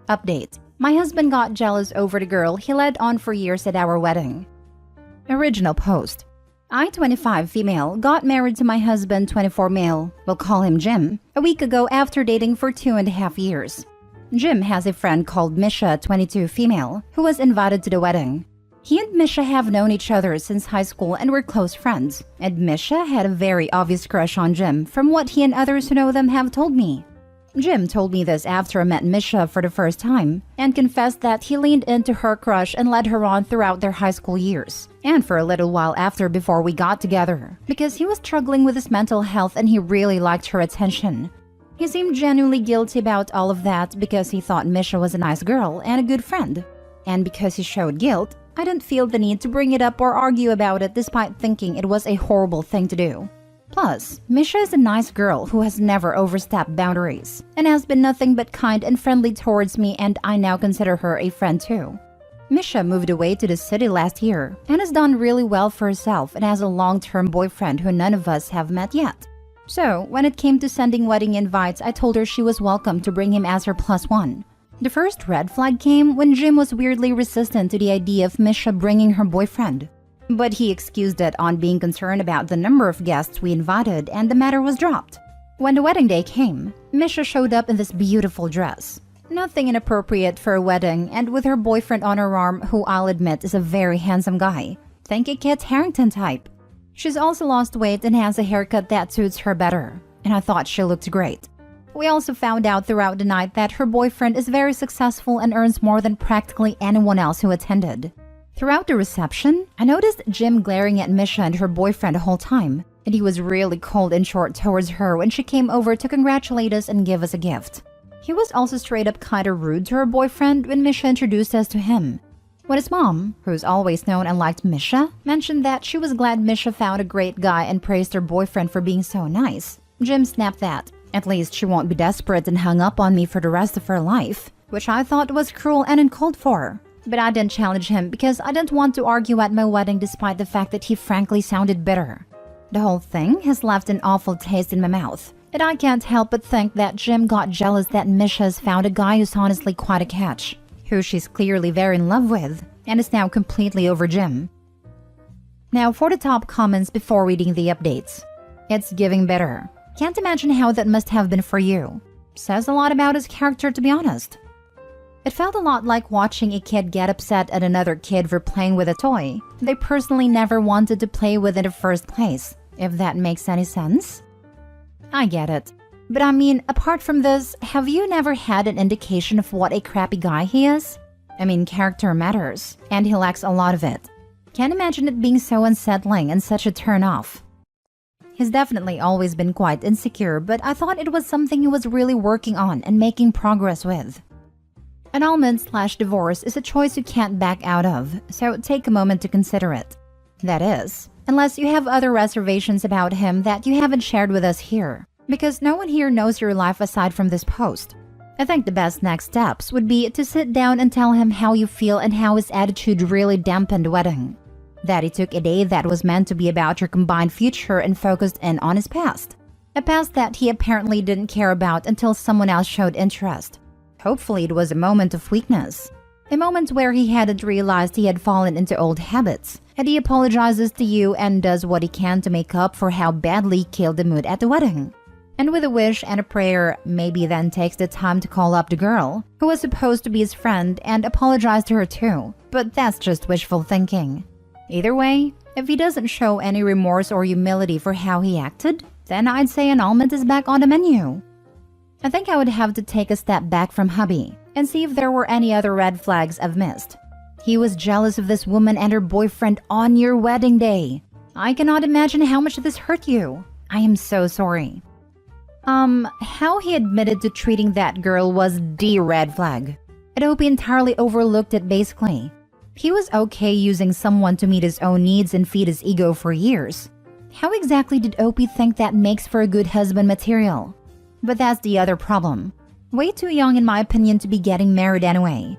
Update. My husband got jealous over the girl he led on for years at our wedding. Original post. I, 25 female, got married to my husband, 24 male, we'll call him Jim, a week ago after dating for 2.5 years. Jim has a friend called Misha, 22 female, who was invited to the wedding. He and Misha have known each other since high school and were close friends, and Misha had a very obvious crush on Jim from what he and others who know them have told me. Jim told me this after I met Misha for the first time and confessed that he leaned into her crush and led her on throughout their high school years and for a little while after before we got together because he was struggling with his mental health and he really liked her attention. He seemed genuinely guilty about all of that because he thought Misha was a nice girl and a good friend. And because he showed guilt, I didn't feel the need to bring it up or argue about it despite thinking it was a horrible thing to do. Plus, Misha is a nice girl who has never overstepped boundaries and has been nothing but kind and friendly towards me, and I now consider her a friend too. Misha moved away to the city last year and has done really well for herself and has a long-term boyfriend who none of us have met yet. So, when it came to sending wedding invites, I told her she was welcome to bring him as her +1. The first red flag came when Jim was weirdly resistant to the idea of Misha bringing her boyfriend. But he excused it on being concerned about the number of guests we invited, and the matter was dropped. When the wedding day came, Misha showed up in this beautiful dress. Nothing inappropriate for a wedding, and with her boyfriend on her arm, who I'll admit is a very handsome guy. Think a Kit Harington type. She's also lost weight and has a haircut that suits her better, and I thought she looked great. We also found out throughout the night that her boyfriend is very successful and earns more than practically anyone else who attended. Throughout the reception, I noticed Jim glaring at Misha and her boyfriend the whole time, and he was really cold and short towards her when she came over to congratulate us and give us a gift. He was also straight up kinda rude to her boyfriend when Misha introduced us to him. When his mom, who's always known and liked Misha, mentioned that she was glad Misha found a great guy and praised her boyfriend for being so nice, Jim snapped that at least she won't be desperate and hung up on me for the rest of her life, which I thought was cruel and uncalled for. But I didn't challenge him because I didn't want to argue at my wedding despite the fact that he frankly sounded bitter. The whole thing has left an awful taste in my mouth, and I can't help but think that Jim got jealous that Misha has found a guy who's honestly quite a catch, who she's clearly very in love with, and is now completely over Jim. Now for the top comments before reading the updates. It's giving bitter. Can't imagine how that must have been for you. Says a lot about his character, to be honest. It felt a lot like watching a kid get upset at another kid for playing with a toy they personally never wanted to play with in the first place, if that makes any sense. I get it. But I mean, apart from this, have you never had an indication of what a crappy guy he is? I mean, character matters, and he lacks a lot of it. Can't imagine it being so unsettling and such a turn-off. He's definitely always been quite insecure, but I thought it was something he was really working on and making progress with. Annulment/divorce is a choice you can't back out of, so take a moment to consider it. That is, unless you have other reservations about him that you haven't shared with us here, because no one here knows your life aside from this post. I think the best next steps would be to sit down and tell him how you feel and how his attitude really dampened the wedding. That he took a day that was meant to be about your combined future and focused in on his past. A past that he apparently didn't care about until someone else showed interest. Hopefully it was a moment of weakness. A moment where he hadn't realized he had fallen into old habits, and he apologizes to you and does what he can to make up for how badly he killed the mood at the wedding. And with a wish and a prayer, maybe then takes the time to call up the girl, who was supposed to be his friend, and apologize to her too. But that's just wishful thinking. Either way, if he doesn't show any remorse or humility for how he acted, then I'd say annulment is back on the menu. I think I would have to take a step back from hubby and see if there were any other red flags I've missed. He was jealous of this woman and her boyfriend on your wedding day. I cannot imagine how much this hurt you. I am so sorry. How he admitted to treating that girl was the red flag. I hope he entirely overlooked it basically. He was okay using someone to meet his own needs and feed his ego for years. How exactly did Opie think that makes for a good husband material? But that's the other problem. Way too young in my opinion to be getting married anyway.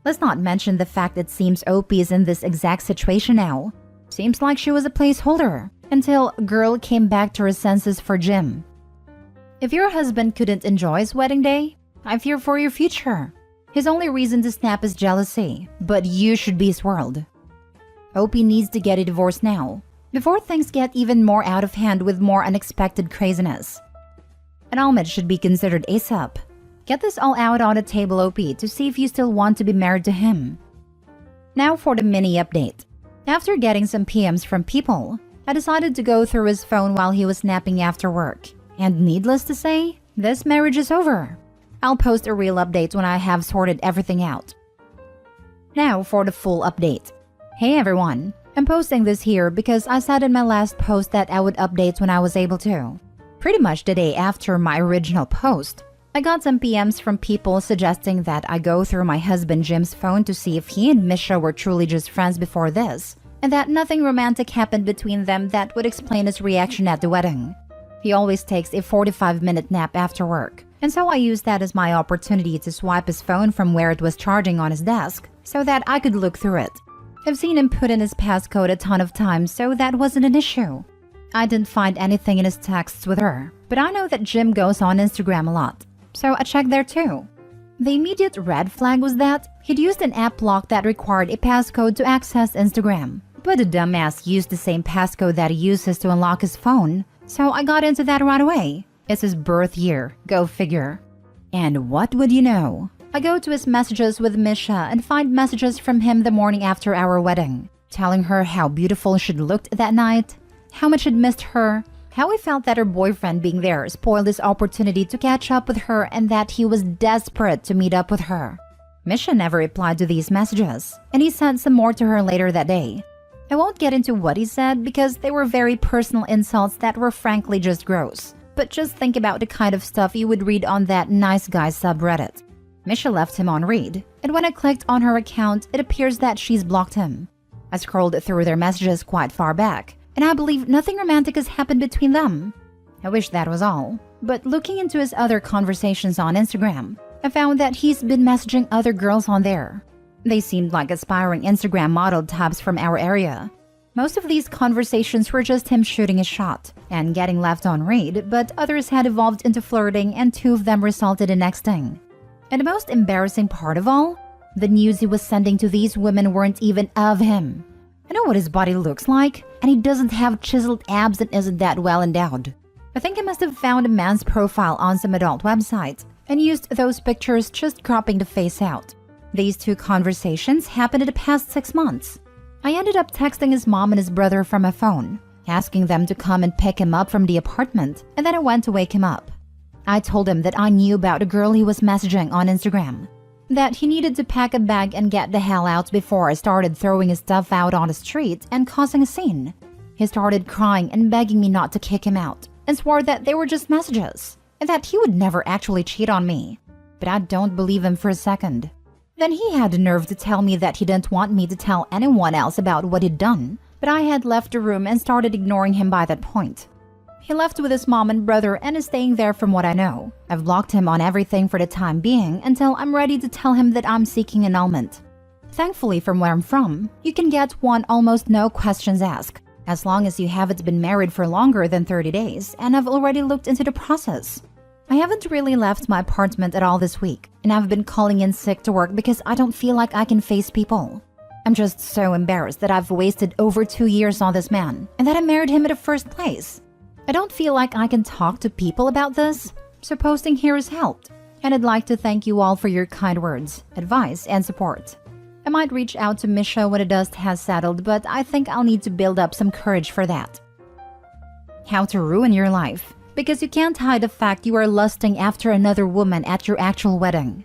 Let's not mention the fact it seems Opie is in this exact situation now. Seems like she was a placeholder until girl came back to her senses for Jim. If your husband couldn't enjoy his wedding day, I fear for your future. His only reason to snap is jealousy, but you should be swirled. Opie needs to get a divorce now, before things get even more out of hand with more unexpected craziness. Annulment should be considered ASAP. Get this all out on the table, Opie, to see if you still want to be married to him. Now for the mini update. After getting some PMs from people, I decided to go through his phone while he was napping after work. And needless to say, this marriage is over. I'll post a real update when I have sorted everything out. Now for the full update. Hey everyone, I'm posting this here because I said in my last post that I would update when I was able to. Pretty much the day after my original post, I got some PMs from people suggesting that I go through my husband Jim's phone to see if he and Misha were truly just friends before this, and that nothing romantic happened between them that would explain his reaction at the wedding. He always takes a 45-minute nap after work, and so I used that as my opportunity to swipe his phone from where it was charging on his desk so that I could look through it. I've seen him put in his passcode a ton of times, so that wasn't an issue. I didn't find anything in his texts with her, but I know that Jim goes on Instagram a lot, so I checked there too. The immediate red flag was that he'd used an app lock that required a passcode to access Instagram, but the dumbass used the same passcode that he uses to unlock his phone, so I got into that right away. It's his birth year, go figure. And what would you know? I go to his messages with Misha and find messages from him the morning after our wedding, telling her how beautiful she'd looked that night, how much he'd missed her, how he felt that her boyfriend being there spoiled his opportunity to catch up with her and that he was desperate to meet up with her. Misha never replied to these messages, and he sent some more to her later that day. I won't get into what he said because they were very personal insults that were frankly just gross, but just think about the kind of stuff you would read on that nice guy subreddit. Misha left him on read, and when I clicked on her account, it appears that she's blocked him. I scrolled through their messages quite far back, and I believe nothing romantic has happened between them. I wish that was all, but looking into his other conversations on Instagram, I found that he's been messaging other girls on there. They seemed like aspiring Instagram model types from our area. Most of these conversations were just him shooting a shot and getting left on read, but others had evolved into flirting and 2 of them resulted in nexting. And the most embarrassing part of all, the news he was sending to these women weren't even of him. I know what his body looks like, and he doesn't have chiseled abs and isn't that well endowed. I think I must have found a man's profile on some adult website and used those pictures, just cropping the face out. These 2 conversations happened in the past 6 months. I ended up texting his mom and his brother from my phone, asking them to come and pick him up from the apartment, and then I went to wake him up. I told him that I knew about a girl he was messaging on Instagram, that he needed to pack a bag and get the hell out before I started throwing his stuff out on the street and causing a scene. He started crying and begging me not to kick him out, and swore that they were just messages, and that he would never actually cheat on me. But I don't believe him for a second. Then he had the nerve to tell me that he didn't want me to tell anyone else about what he'd done, but I had left the room and started ignoring him by that point. He left with his mom and brother and is staying there from what I know. I've blocked him on everything for the time being until I'm ready to tell him that I'm seeking annulment. Thankfully, from where I'm from, you can get one almost no questions asked, as long as you haven't been married for longer than 30 days, and I've already looked into the process. I haven't really left my apartment at all this week, and I've been calling in sick to work because I don't feel like I can face people. I'm just so embarrassed that I've wasted over 2 years on this man, and that I married him in the first place. I don't feel like I can talk to people about this, so posting here has helped, and I'd like to thank you all for your kind words, advice, and support. I might reach out to Misha when the dust has settled, but I think I'll need to build up some courage for that. How to ruin your life, because you can't hide the fact you are lusting after another woman at your actual wedding.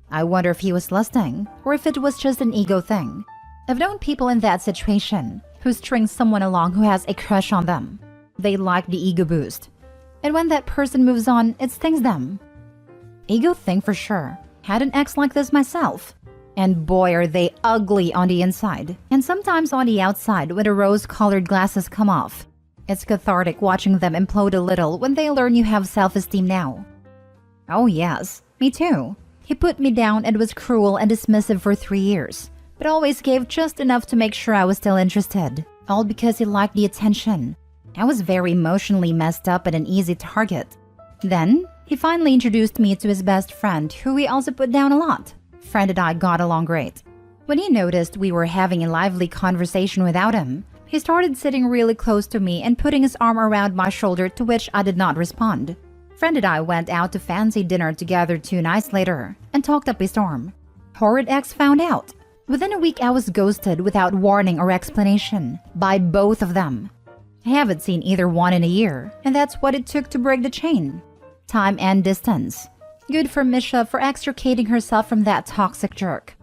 I wonder if he was lusting, or if it was just an ego thing. I've known people in that situation who string someone along who has a crush on them. They like the ego boost. And when that person moves on, it stings them. Ego thing for sure. Had an ex like this myself. And boy are they ugly on the inside. And sometimes on the outside when the rose-colored glasses come off. It's cathartic watching them implode a little when they learn you have self-esteem now. Oh yes, me too. He put me down and was cruel and dismissive for 3 years. But always gave just enough to make sure I was still interested. All because he liked the attention. I was very emotionally messed up and an easy target. Then, He finally introduced me to his best friend, who he also put down a lot. Friend and I got along great. When he noticed we were having a lively conversation without him, he started sitting really close to me and putting his arm around my shoulder, to which I did not respond. Friend and I went out to fancy dinner together 2 nights later and talked up a storm. Horrid ex found out. Within a week I was ghosted without warning or explanation by both of them. I haven't seen either one in a year, and that's what it took to break the chain. Time and distance. Good for Misha for extricating herself from that toxic jerk.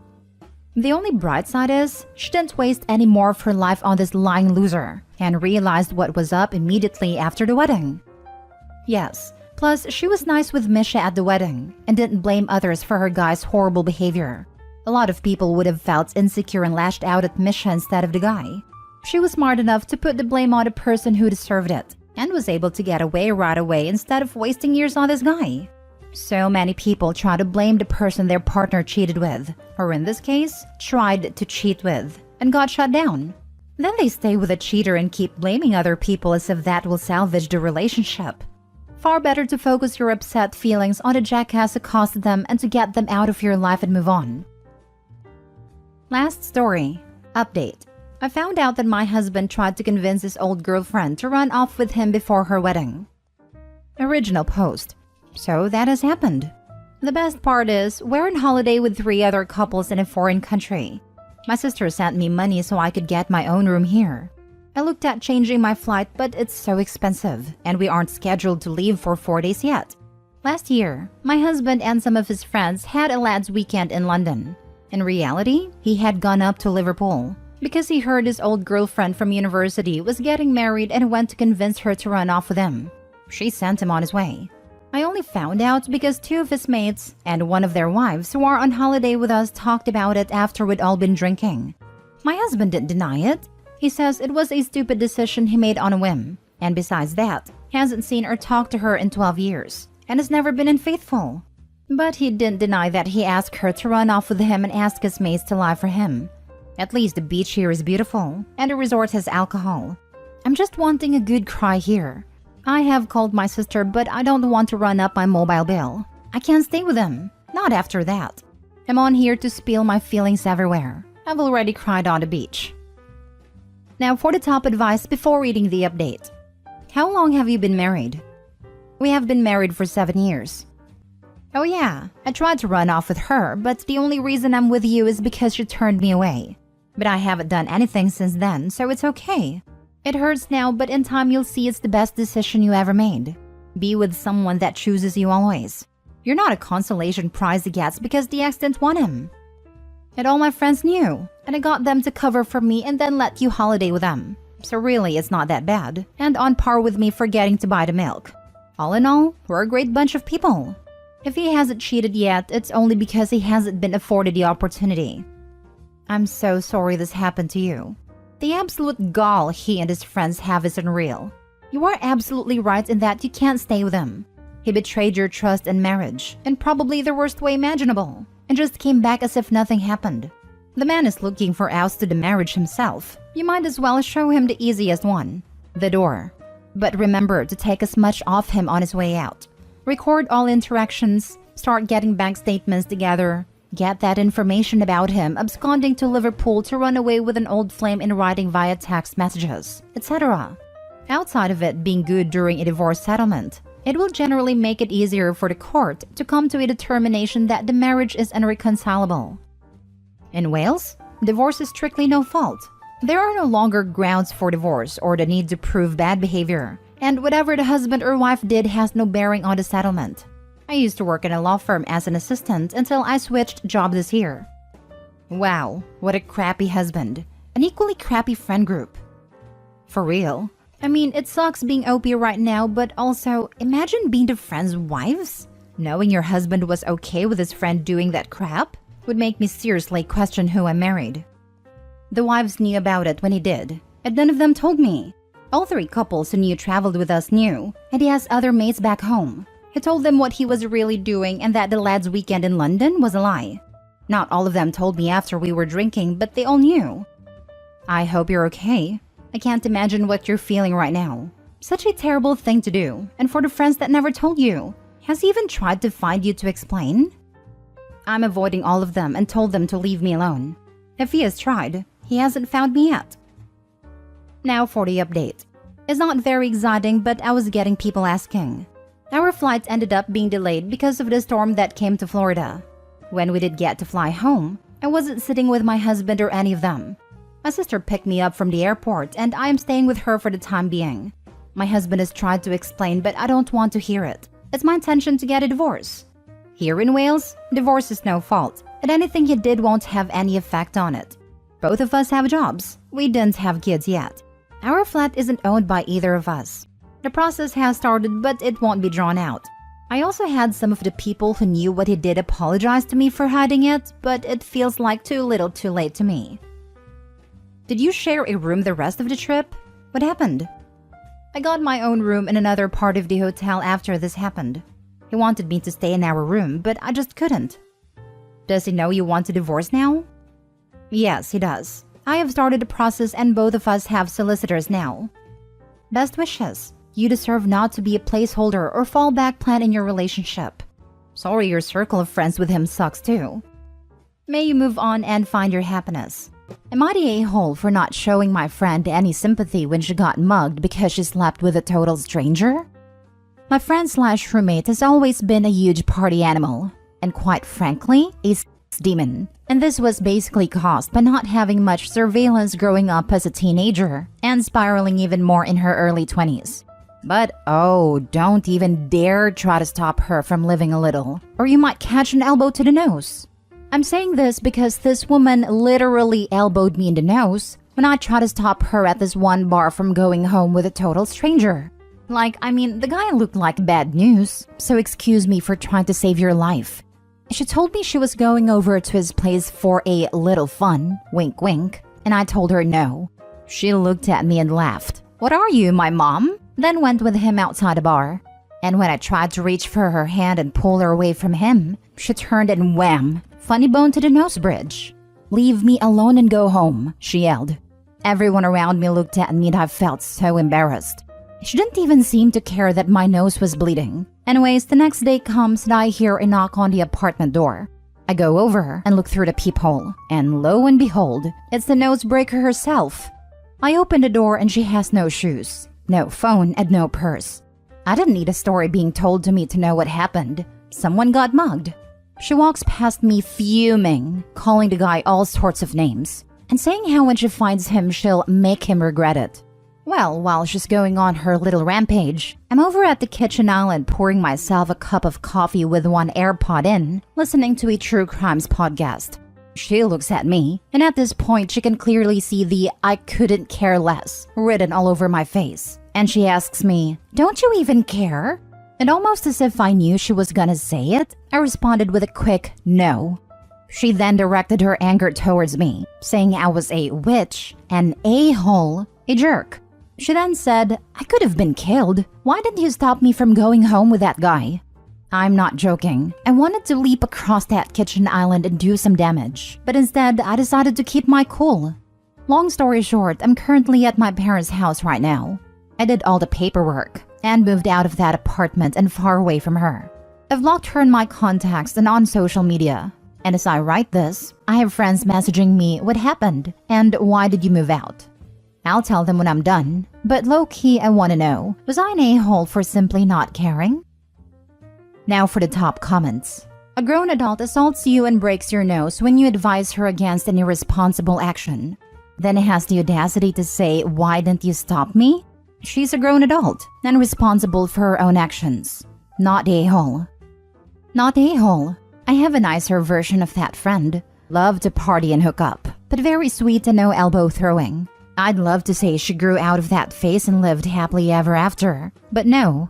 The only bright side is, she didn't waste any more of her life on this lying loser and realized what was up immediately after the wedding. Yes, plus she was nice with Misha at the wedding and didn't blame others for her guy's horrible behavior. A lot of people would have felt insecure and lashed out at Misha instead of the guy. She was smart enough to put the blame on the person who deserved it and was able to get away right away instead of wasting years on this guy. So many people try to blame the person their partner cheated with, or in this case, tried to cheat with, and got shut down. Then they stay with a cheater and keep blaming other people as if that will salvage the relationship. Far better to focus your upset feelings on the jackass who caused them and to get them out of your life and move on. Last story. Update. I found out that my husband tried to convince his old girlfriend to run off with him before her wedding. Original post. So that has happened. The best part is, we're on holiday with 3 other couples in a foreign country. My sister sent me money so I could get my own room here. I looked at changing my flight, but it's so expensive, and we aren't scheduled to leave for 4 days yet. Last year, my husband and some of his friends had a lads' weekend in London. In reality, he had gone up to Liverpool because he heard his old girlfriend from university was getting married and went to convince her to run off with him. She sent him on his way. I only found out because 2 of his mates and one of their wives who are on holiday with us talked about it after we'd all been drinking. My husband didn't deny it. He says it was a stupid decision he made on a whim, and besides that, hasn't seen or talked to her in 12 years, and has never been unfaithful. But he didn't deny that he asked her to run off with him and ask his mates to lie for him. At least the beach here is beautiful, and the resort has alcohol. I'm just wanting a good cry here. I have called my sister, but I don't want to run up my mobile bill. I can't stay with him. Not after that. I'm on here to spill my feelings everywhere. I've already cried on the beach. Now for the top advice before reading the update. How long have you been married? We have been married for 7 years. Oh yeah, I tried to run off with her, but the only reason I'm with you is because she turned me away. But I haven't done anything since then, so it's okay. It hurts now, but in time you'll see it's the best decision you ever made. Be with someone that chooses you always. You're not a consolation prize he gets because the ex didn't want him. And all my friends knew, and I got them to cover for me and then let you holiday with them. So really, it's not that bad, and on par with me forgetting to buy the milk. All in all, we're a great bunch of people. If he hasn't cheated yet, it's only because he hasn't been afforded the opportunity. I'm so sorry this happened to you. The absolute gall he and his friends have is unreal. You are absolutely right in that you can't stay with him. He betrayed your trust and marriage, in probably the worst way imaginable, and just came back as if nothing happened. The man is looking for outs to the marriage himself. You might as well show him the easiest one, the door. But remember to take as much off him on his way out. Record all interactions, start getting bank statements together, get that information about him absconding to Liverpool to run away with an old flame in writing via text messages, etc. Outside of it being good during a divorce settlement, it will generally make it easier for the court to come to a determination that the marriage is irreconcilable. In Wales, divorce is strictly no fault. There are no longer grounds for divorce or the need to prove bad behavior, and whatever the husband or wife did has no bearing on the settlement. I used to work in a law firm as an assistant until I switched jobs this year. Wow, what a crappy husband. An equally crappy friend group. For real. I mean, it sucks being OP right now, but also, imagine being the friends' wives? Knowing your husband was okay with his friend doing that crap would make me seriously question who I married. The wives knew about it when he did, and none of them told me. All 3 couples who knew traveled with us knew, and he has other mates back home. He told them what he was really doing and that the lads' weekend in London was a lie. Not all of them told me after we were drinking, but they all knew. I hope you're okay. I can't imagine what you're feeling right now. Such a terrible thing to do, and for the friends that never told you, Has he even tried to find you to explain? I'm avoiding all of them and told them to leave me alone. If he has tried, he hasn't found me yet. Now for the update. It's not very exciting, but I was getting people asking. Our flight ended up being delayed because of the storm that came to Florida. When we did get to fly home, I wasn't sitting with my husband or any of them. My sister picked me up from the airport and I am staying with her for the time being. My husband has tried to explain, but I don't want to hear it. It's my intention to get a divorce. Here in Wales, divorce is no fault, and anything he did won't have any effect on it. Both of us have jobs. We didn't have kids yet. Our flat isn't owned by either of us. The process has started, but it won't be drawn out. I also had some of the people who knew what he did apologize to me for hiding it, but it feels like too little too late to me. Did you share a room the rest of the trip? What happened? I got my own room in another part of the hotel after this happened. He wanted me to stay in our room, but I just couldn't. Does he know you want to divorce now? Yes, he does. I have started the process and both of us have solicitors now. Best wishes. You deserve not to be a placeholder or fallback plan in your relationship. Sorry your circle of friends with him sucks too. May you move on and find your happiness. Am I the a-hole for not showing my friend any sympathy when she got mugged because she slept with a total stranger? My friend/roommate has always been a huge party animal, and quite frankly, a demon. And this was basically caused by not having much surveillance growing up as a teenager and spiraling even more in her early 20s. But oh, don't even dare try to stop her from living a little, or you might catch an elbow to the nose. I'm saying this because this woman literally elbowed me in the nose when I tried to stop her at this one bar from going home with a total stranger. The guy looked like bad news, so excuse me for trying to save your life. She told me she was going over to his place for a little fun, wink wink, and I told her no. She looked at me and laughed. What are you, my mom? Then went with him outside the bar. And when I tried to reach for her hand and pull her away from him, she turned and wham! Funny bone to the nose bridge. Leave me alone and go home, she yelled. Everyone around me looked at me and I felt so embarrassed. She didn't even seem to care that my nose was bleeding. Anyways, the next day comes and I hear a knock on the apartment door. I go over and look through the peephole, and lo and behold, it's the nosebreaker herself. I open the door and she has no shoes, no phone, and no purse. I didn't need a story being told to me to know what happened. Someone got mugged. She walks past me fuming, calling the guy all sorts of names, and saying how when she finds him, she'll make him regret it. Well, while she's going on her little rampage, I'm over at the kitchen island pouring myself a cup of coffee with one AirPod in, listening to a true crimes podcast. She looks at me, and at this point she can clearly see the "I couldn't care less" written all over my face. And she asks me, "Don't you even care?" And almost as if I knew she was gonna say it, I responded with a quick no. She then directed her anger towards me, saying I was a witch, an a-hole, a jerk. She then said, "I could have been killed. Why didn't you stop me from going home with that guy?" I'm not joking. I wanted to leap across that kitchen island and do some damage, but instead I decided to keep my cool. Long story short, I'm currently at my parents' house right now. I did all the paperwork and moved out of that apartment and far away from her. I've blocked her in my contacts and on social media. And as I write this, I have friends messaging me what happened and why did you move out. I'll tell them when I'm done, but low-key I want to know, was I an a-hole for simply not caring? Now for the top comments. A grown adult assaults you and breaks your nose when you advise her against an irresponsible action. Then has the audacity to say, "Why didn't you stop me?" She's a grown adult and responsible for her own actions. Not a-hole. Not a-hole. I have a nicer version of that friend. Love to party and hook up, but very sweet and no elbow throwing. I'd love to say she grew out of that phase and lived happily ever after, but no.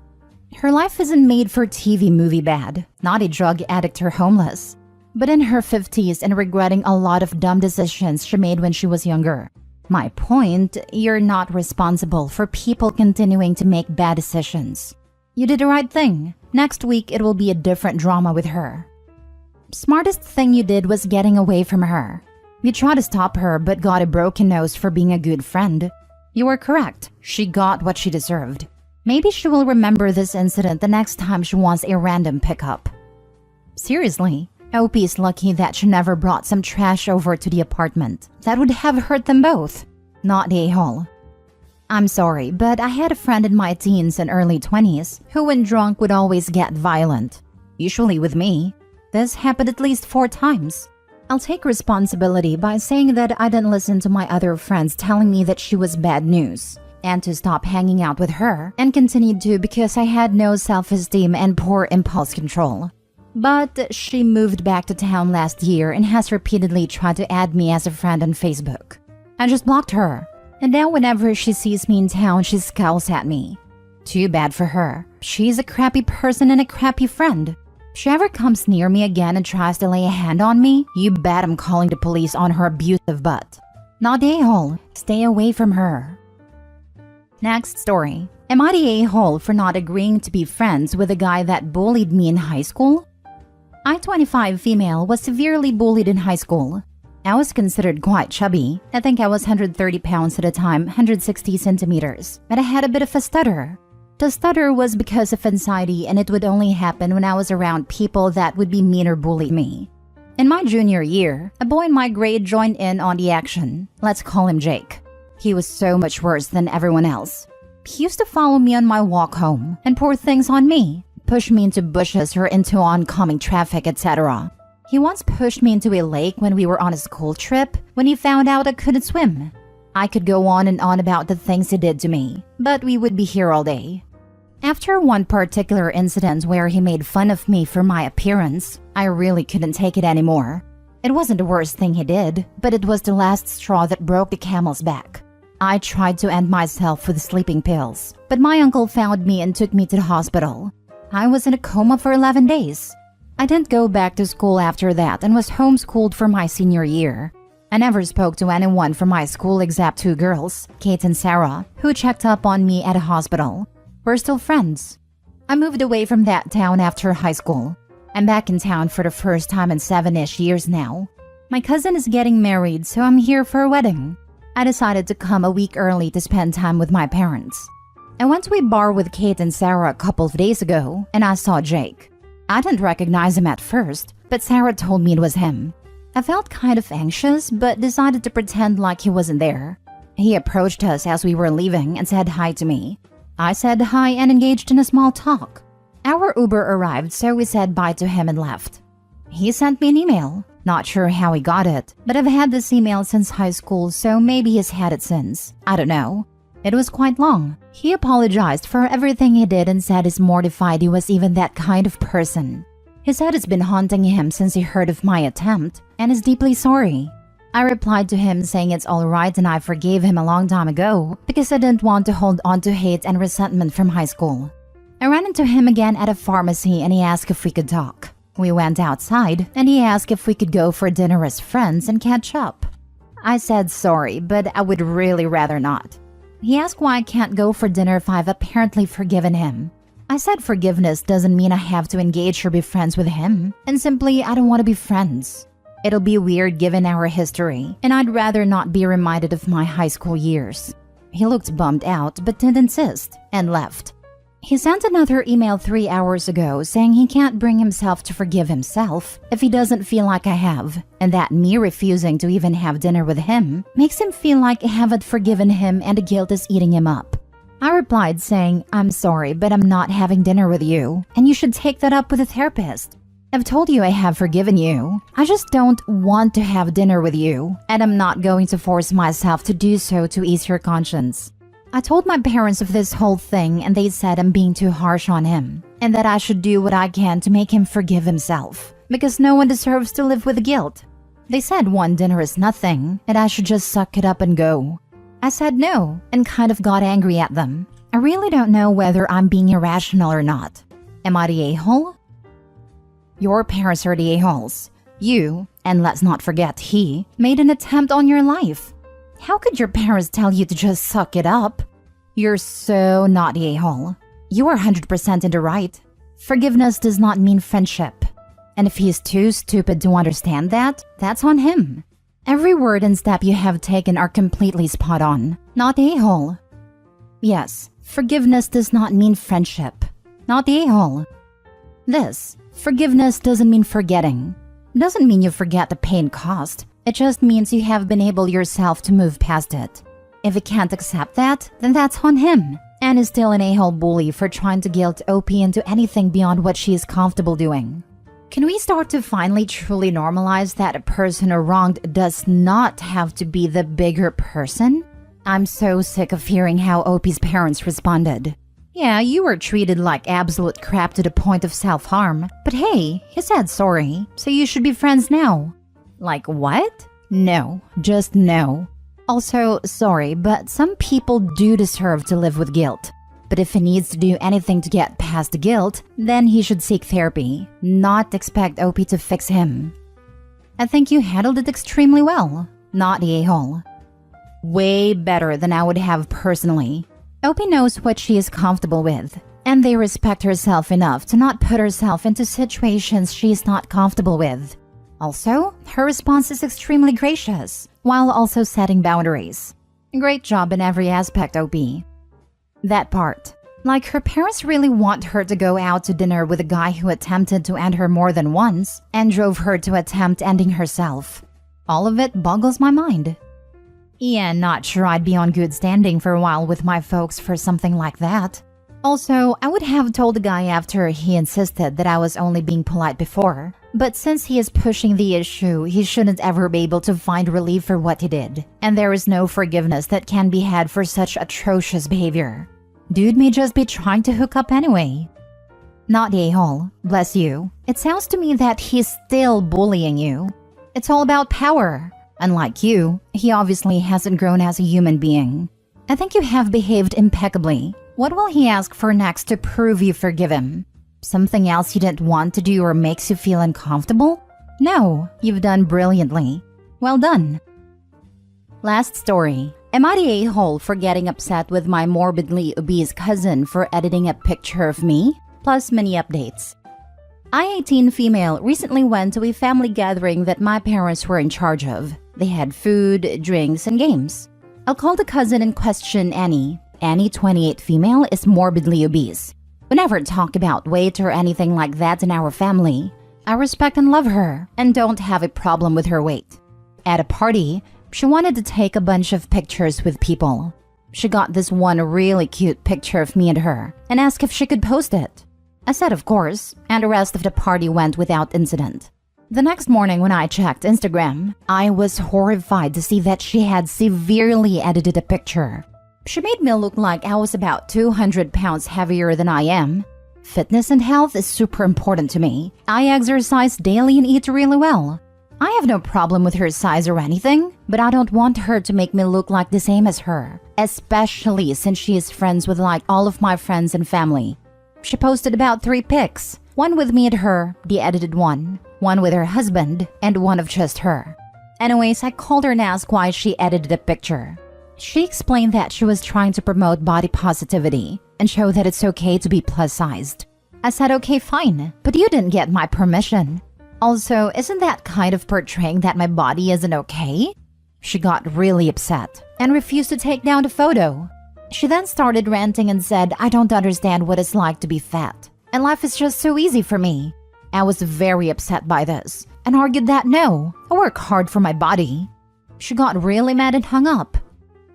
Her life isn't made for TV movie bad, not a drug addict or homeless, but in her 50s and regretting a lot of dumb decisions she made when she was younger. My point, you're not responsible for people continuing to make bad decisions. You did the right thing. Next week it will be a different drama with her. Smartest thing you did was getting away from her. You tried to stop her but got a broken nose for being a good friend. You were correct. She got what she deserved. Maybe she will remember this incident the next time she wants a random pickup. Seriously, OP is lucky that she never brought some trash over to the apartment. That would have hurt them both. Not the a-hole. I'm sorry, but I had a friend in my teens and early 20s who when drunk would always get violent. Usually with me. This happened at least 4 times. I'll take responsibility by saying that I didn't listen to my other friends telling me that she was bad news, and to stop hanging out with her, and continued to because I had no self-esteem and poor impulse control. But she moved back to town last year and has repeatedly tried to add me as a friend on Facebook. I just blocked her, and now whenever she sees me in town, she scowls at me. Too bad for her. She's a crappy person and a crappy friend. If she ever comes near me again and tries to lay a hand on me, you bet I'm calling the police on her abusive butt. Not the a-hole. Stay away from her. Next story. Am I the a-hole for not agreeing to be friends with a guy that bullied me in high school? I, 25 female, was severely bullied in high school. I was considered quite chubby. I think I was 130 pounds at the time, 160 centimeters, but I had a bit of a stutter. The stutter was because of anxiety, and it would only happen when I was around people that would be mean or bully me. In my junior year, a boy in my grade joined in on the action. Let's call him Jake. He was so much worse than everyone else. He used to follow me on my walk home and pour things on me, push me into bushes or into oncoming traffic, etc. He once pushed me into a lake when we were on a school trip when he found out I couldn't swim. I could go on and on about the things he did to me, but we would be here all day. After one particular incident where he made fun of me for my appearance, I really couldn't take it anymore. It wasn't the worst thing he did, but it was the last straw that broke the camel's back. I tried to end myself with sleeping pills, but my uncle found me and took me to the hospital. I was in a coma for 11 days. I didn't go back to school after that and was homeschooled for my senior year. I never spoke to anyone from my school except 2 girls, Kate and Sarah, who checked up on me at a hospital. We're still friends. I moved away from that town after high school. I'm back in town for the first time in 7-ish years now. My cousin is getting married, so I'm here for a wedding. I decided to come a week early to spend time with my parents. I went to a bar with Kate and Sarah a couple of days ago, and I saw Jake. I didn't recognize him at first, but Sarah told me it was him. I felt kind of anxious, but decided to pretend like he wasn't there. He approached us as we were leaving and said hi to me. I said hi and engaged in a small talk. Our Uber arrived, so we said bye to him and left. He sent me an email. Not sure how he got it, but I've had this email since high school, so maybe he's had it since. I don't know. It was quite long. He apologized for everything he did and said he's mortified he was even that kind of person. He said it's been haunting him since he heard of my attempt and is deeply sorry. I replied to him saying it's alright and I forgave him a long time ago because I didn't want to hold on to hate and resentment from high school. I ran into him again at a pharmacy and he asked if we could talk. We went outside and he asked if we could go for dinner as friends and catch up. I said sorry, but I would really rather not. He asked why I can't go for dinner if I've apparently forgiven him. I said forgiveness doesn't mean I have to engage or be friends with him, and simply I don't want to be friends. It'll be weird given our history, and I'd rather not be reminded of my high school years. He looked bummed out but didn't insist, and left. He sent another email 3 hours ago saying he can't bring himself to forgive himself if he doesn't feel like I have, and that me refusing to even have dinner with him makes him feel like I haven't forgiven him and the guilt is eating him up. I replied saying, I'm sorry, but I'm not having dinner with you, and you should take that up with a therapist. I've told you I have forgiven you. I just don't want to have dinner with you, and I'm not going to force myself to do so to ease your conscience. I told my parents of this whole thing and they said I'm being too harsh on him, and that I should do what I can to make him forgive himself, because no one deserves to live with guilt. They said one dinner is nothing, and I should just suck it up and go. I said no, and kind of got angry at them. I really don't know whether I'm being irrational or not. Am I the a-hole? Your parents are the a-holes. You, and let's not forget he, made an attempt on your life. How could your parents tell you to just suck it up? You're so not the a-hole. You are 100% in the right. Forgiveness does not mean friendship. And if he's too stupid to understand that, that's on him. Every word and step you have taken are completely spot on, not the a-hole. Yes, Forgiveness does not mean friendship. Not the a-hole. This, forgiveness doesn't mean forgetting. Doesn't mean you forget the pain caused. It just means you have been able yourself to move past it. If you can't accept that, then that's on him. And is still an a-hole bully for trying to guilt OP into anything beyond what she is comfortable doing. Can we start to finally truly normalize that a person wronged does not have to be the bigger person? I'm so sick of hearing how OP's parents responded. Yeah, you were treated like absolute crap to the point of self-harm. But hey, he said sorry, so you should be friends now. Like what? No, just no. Also, sorry, but some people do deserve to live with guilt. But if he needs to do anything to get past the guilt, then he should seek therapy, not expect OP to fix him. I think you handled it extremely well, not the a-hole. Way better than I would have personally. OP knows what she is comfortable with, and they respect herself enough to not put herself into situations she is not comfortable with. Also, her response is extremely gracious, while also setting boundaries. Great job in every aspect, OP. That part. Like her parents really want her to go out to dinner with a guy who attempted to end her more than once and drove her to attempt ending herself. All of it boggles my mind. Yeah, not sure I'd be on good standing for a while with my folks for something like that. Also, I would have told the guy after he insisted that I was only being polite before. But since he is pushing the issue, he shouldn't ever be able to find relief for what he did. And there is no forgiveness that can be had for such atrocious behavior. Dude may just be trying to hook up anyway. Not the a-hole, bless you. It sounds to me that he's still bullying you. It's all about power. Unlike you, he obviously hasn't grown as a human being. I think you have behaved impeccably. What will he ask for next to prove you forgive him? Something else you didn't want to do or makes you feel uncomfortable? No, you've done brilliantly. Well done. Last story. Am I the a-hole for getting upset with my morbidly obese cousin for editing a picture of me? Plus mini updates. I-18 female recently went to a family gathering that my parents were in charge of. They had food, drinks, and games. I'll call the cousin in question Annie. Annie, 28 female, is morbidly obese. We never talk about weight or anything like that in our family. I respect and love her and don't have a problem with her weight. At a party, she wanted to take a bunch of pictures with people. She got this one really cute picture of me and her and asked if she could post it. I said of course, and the rest of the party went without incident. The next morning when I checked Instagram, I was horrified to see that she had severely edited a picture. She made me look like I was about 200 pounds heavier than I am. Fitness and health is super important to me. I exercise daily and eat really well. I have no problem with her size or anything, but I don't want her to make me look like the same as her, especially since she is friends with like all of my friends and family. She posted about 3 pics, one with me and her, the edited one with her husband, and one of just her. Anyways, I called her and asked why she edited the picture. She explained that she was trying to promote body positivity and show that it's okay to be plus-sized. I said okay, fine, but you didn't get my permission. Also, isn't that kind of portraying that my body isn't okay? She got really upset and refused to take down the photo. She then started ranting and said, I don't understand what it's like to be fat, and life is just so easy for me. I was very upset by this and argued that no, I work hard for my body. She got really mad and hung up.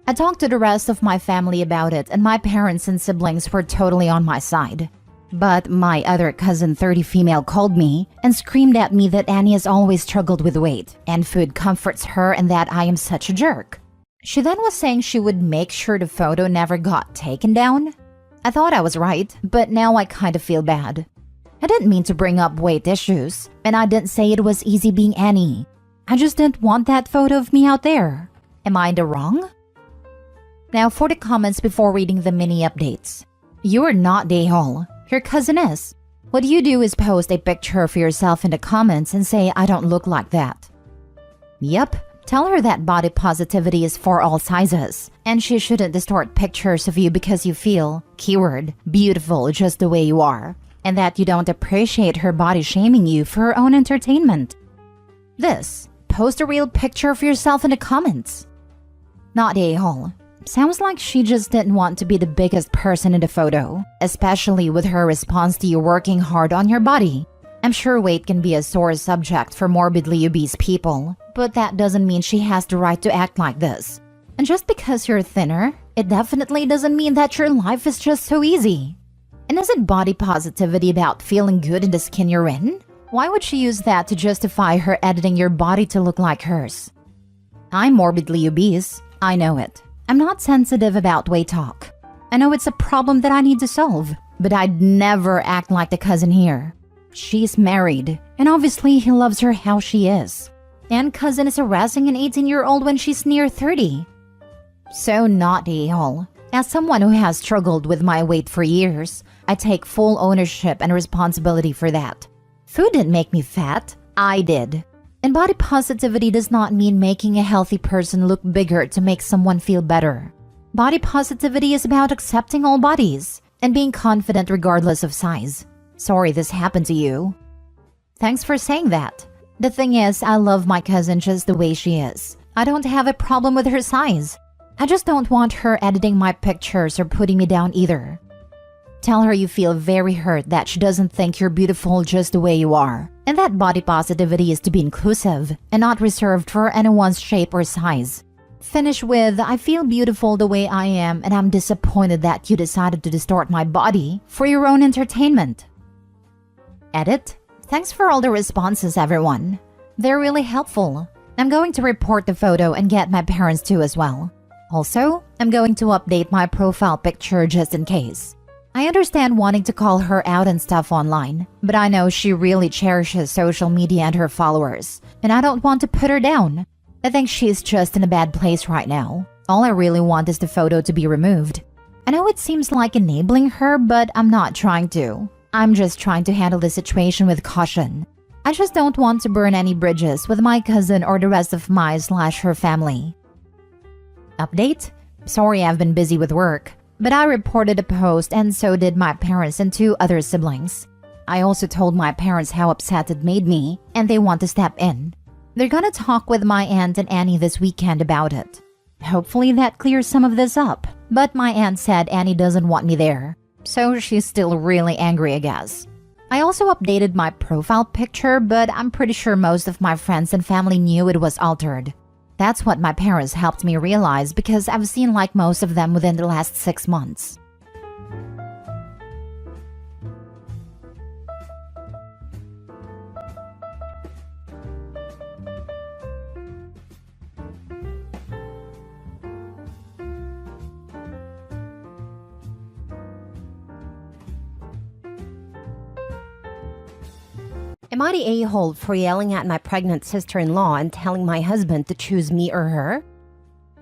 I talked to the rest of my family about it and my parents and siblings were totally on my side. But my other cousin 30 female called me and screamed at me that Annie has always struggled with weight and food comforts her and that I am such a jerk. She then was saying she would make sure the photo never got taken down. I thought I was right, but now I kind of feel bad. I didn't mean to bring up weight issues, and I didn't say it was easy being Annie. I just didn't want that photo of me out there. Am I in the wrong? Now for the comments before reading the mini updates. You are not the a-hole. Your cousin is. What you do is post a picture of yourself in the comments and say I don't look like that. Yep. Tell her that body positivity is for all sizes, and she shouldn't distort pictures of you because you feel, keyword, beautiful just the way you are, and that you don't appreciate her body shaming you for her own entertainment. This, post a real picture of yourself in the comments. Not a-hole. Sounds like she just didn't want to be the biggest person in the photo, especially with her response to you working hard on your body. I'm sure weight can be a sore subject for morbidly obese people, but that doesn't mean she has the right to act like this. And just because you're thinner, it definitely doesn't mean that your life is just so easy. And isn't body positivity about feeling good in the skin you're in? Why would she use that to justify her editing your body to look like hers? I'm morbidly obese. I know it. I'm not sensitive about weight talk. I know it's a problem that I need to solve, but I'd never act like the cousin here. She's married, and obviously he loves her how she is. And cousin is harassing an 18-year-old when she's near 30. So not a-hole. As someone who has struggled with my weight for years, I take full ownership and responsibility for that. Food didn't make me fat. I did. And body positivity does not mean making a healthy person look bigger to make someone feel better. Body positivity is about accepting all bodies and being confident regardless of size. Sorry this happened to you. Thanks for saying that. The thing is, I love my cousin just the way she is. I don't have a problem with her size. I just don't want her editing my pictures or putting me down either. Tell her you feel very hurt that she doesn't think you're beautiful just the way you are, and that body positivity is to be inclusive and not reserved for anyone's shape or size. Finish with, I feel beautiful the way I am and I'm disappointed that you decided to distort my body for your own entertainment. Edit. Thanks for all the responses, everyone. They're really helpful. I'm going to report the photo and get my parents too as well. Also, I'm going to update my profile picture just in case. I understand wanting to call her out and stuff online, but I know she really cherishes social media and her followers, and I don't want to put her down. I think she's just in a bad place right now. All I really want is the photo to be removed. I know it seems like enabling her, but I'm not trying to. I'm just trying to handle the situation with caution. I just don't want to burn any bridges with my cousin or the rest of my/her family. Update? Sorry I've been busy with work, but I reported a post and so did my parents and 2 other siblings. I also told my parents how upset it made me and they want to step in. They're gonna talk with my aunt and Annie this weekend about it. Hopefully that clears some of this up, but my aunt said Annie doesn't want me there, so she's still really angry, I guess. I also updated my profile picture, but I'm pretty sure most of my friends and family knew it was altered. That's what my parents helped me realize because I've seen like most of them within the last 6 months. Am I the a-hole for yelling at my pregnant sister-in-law and telling my husband to choose me or her?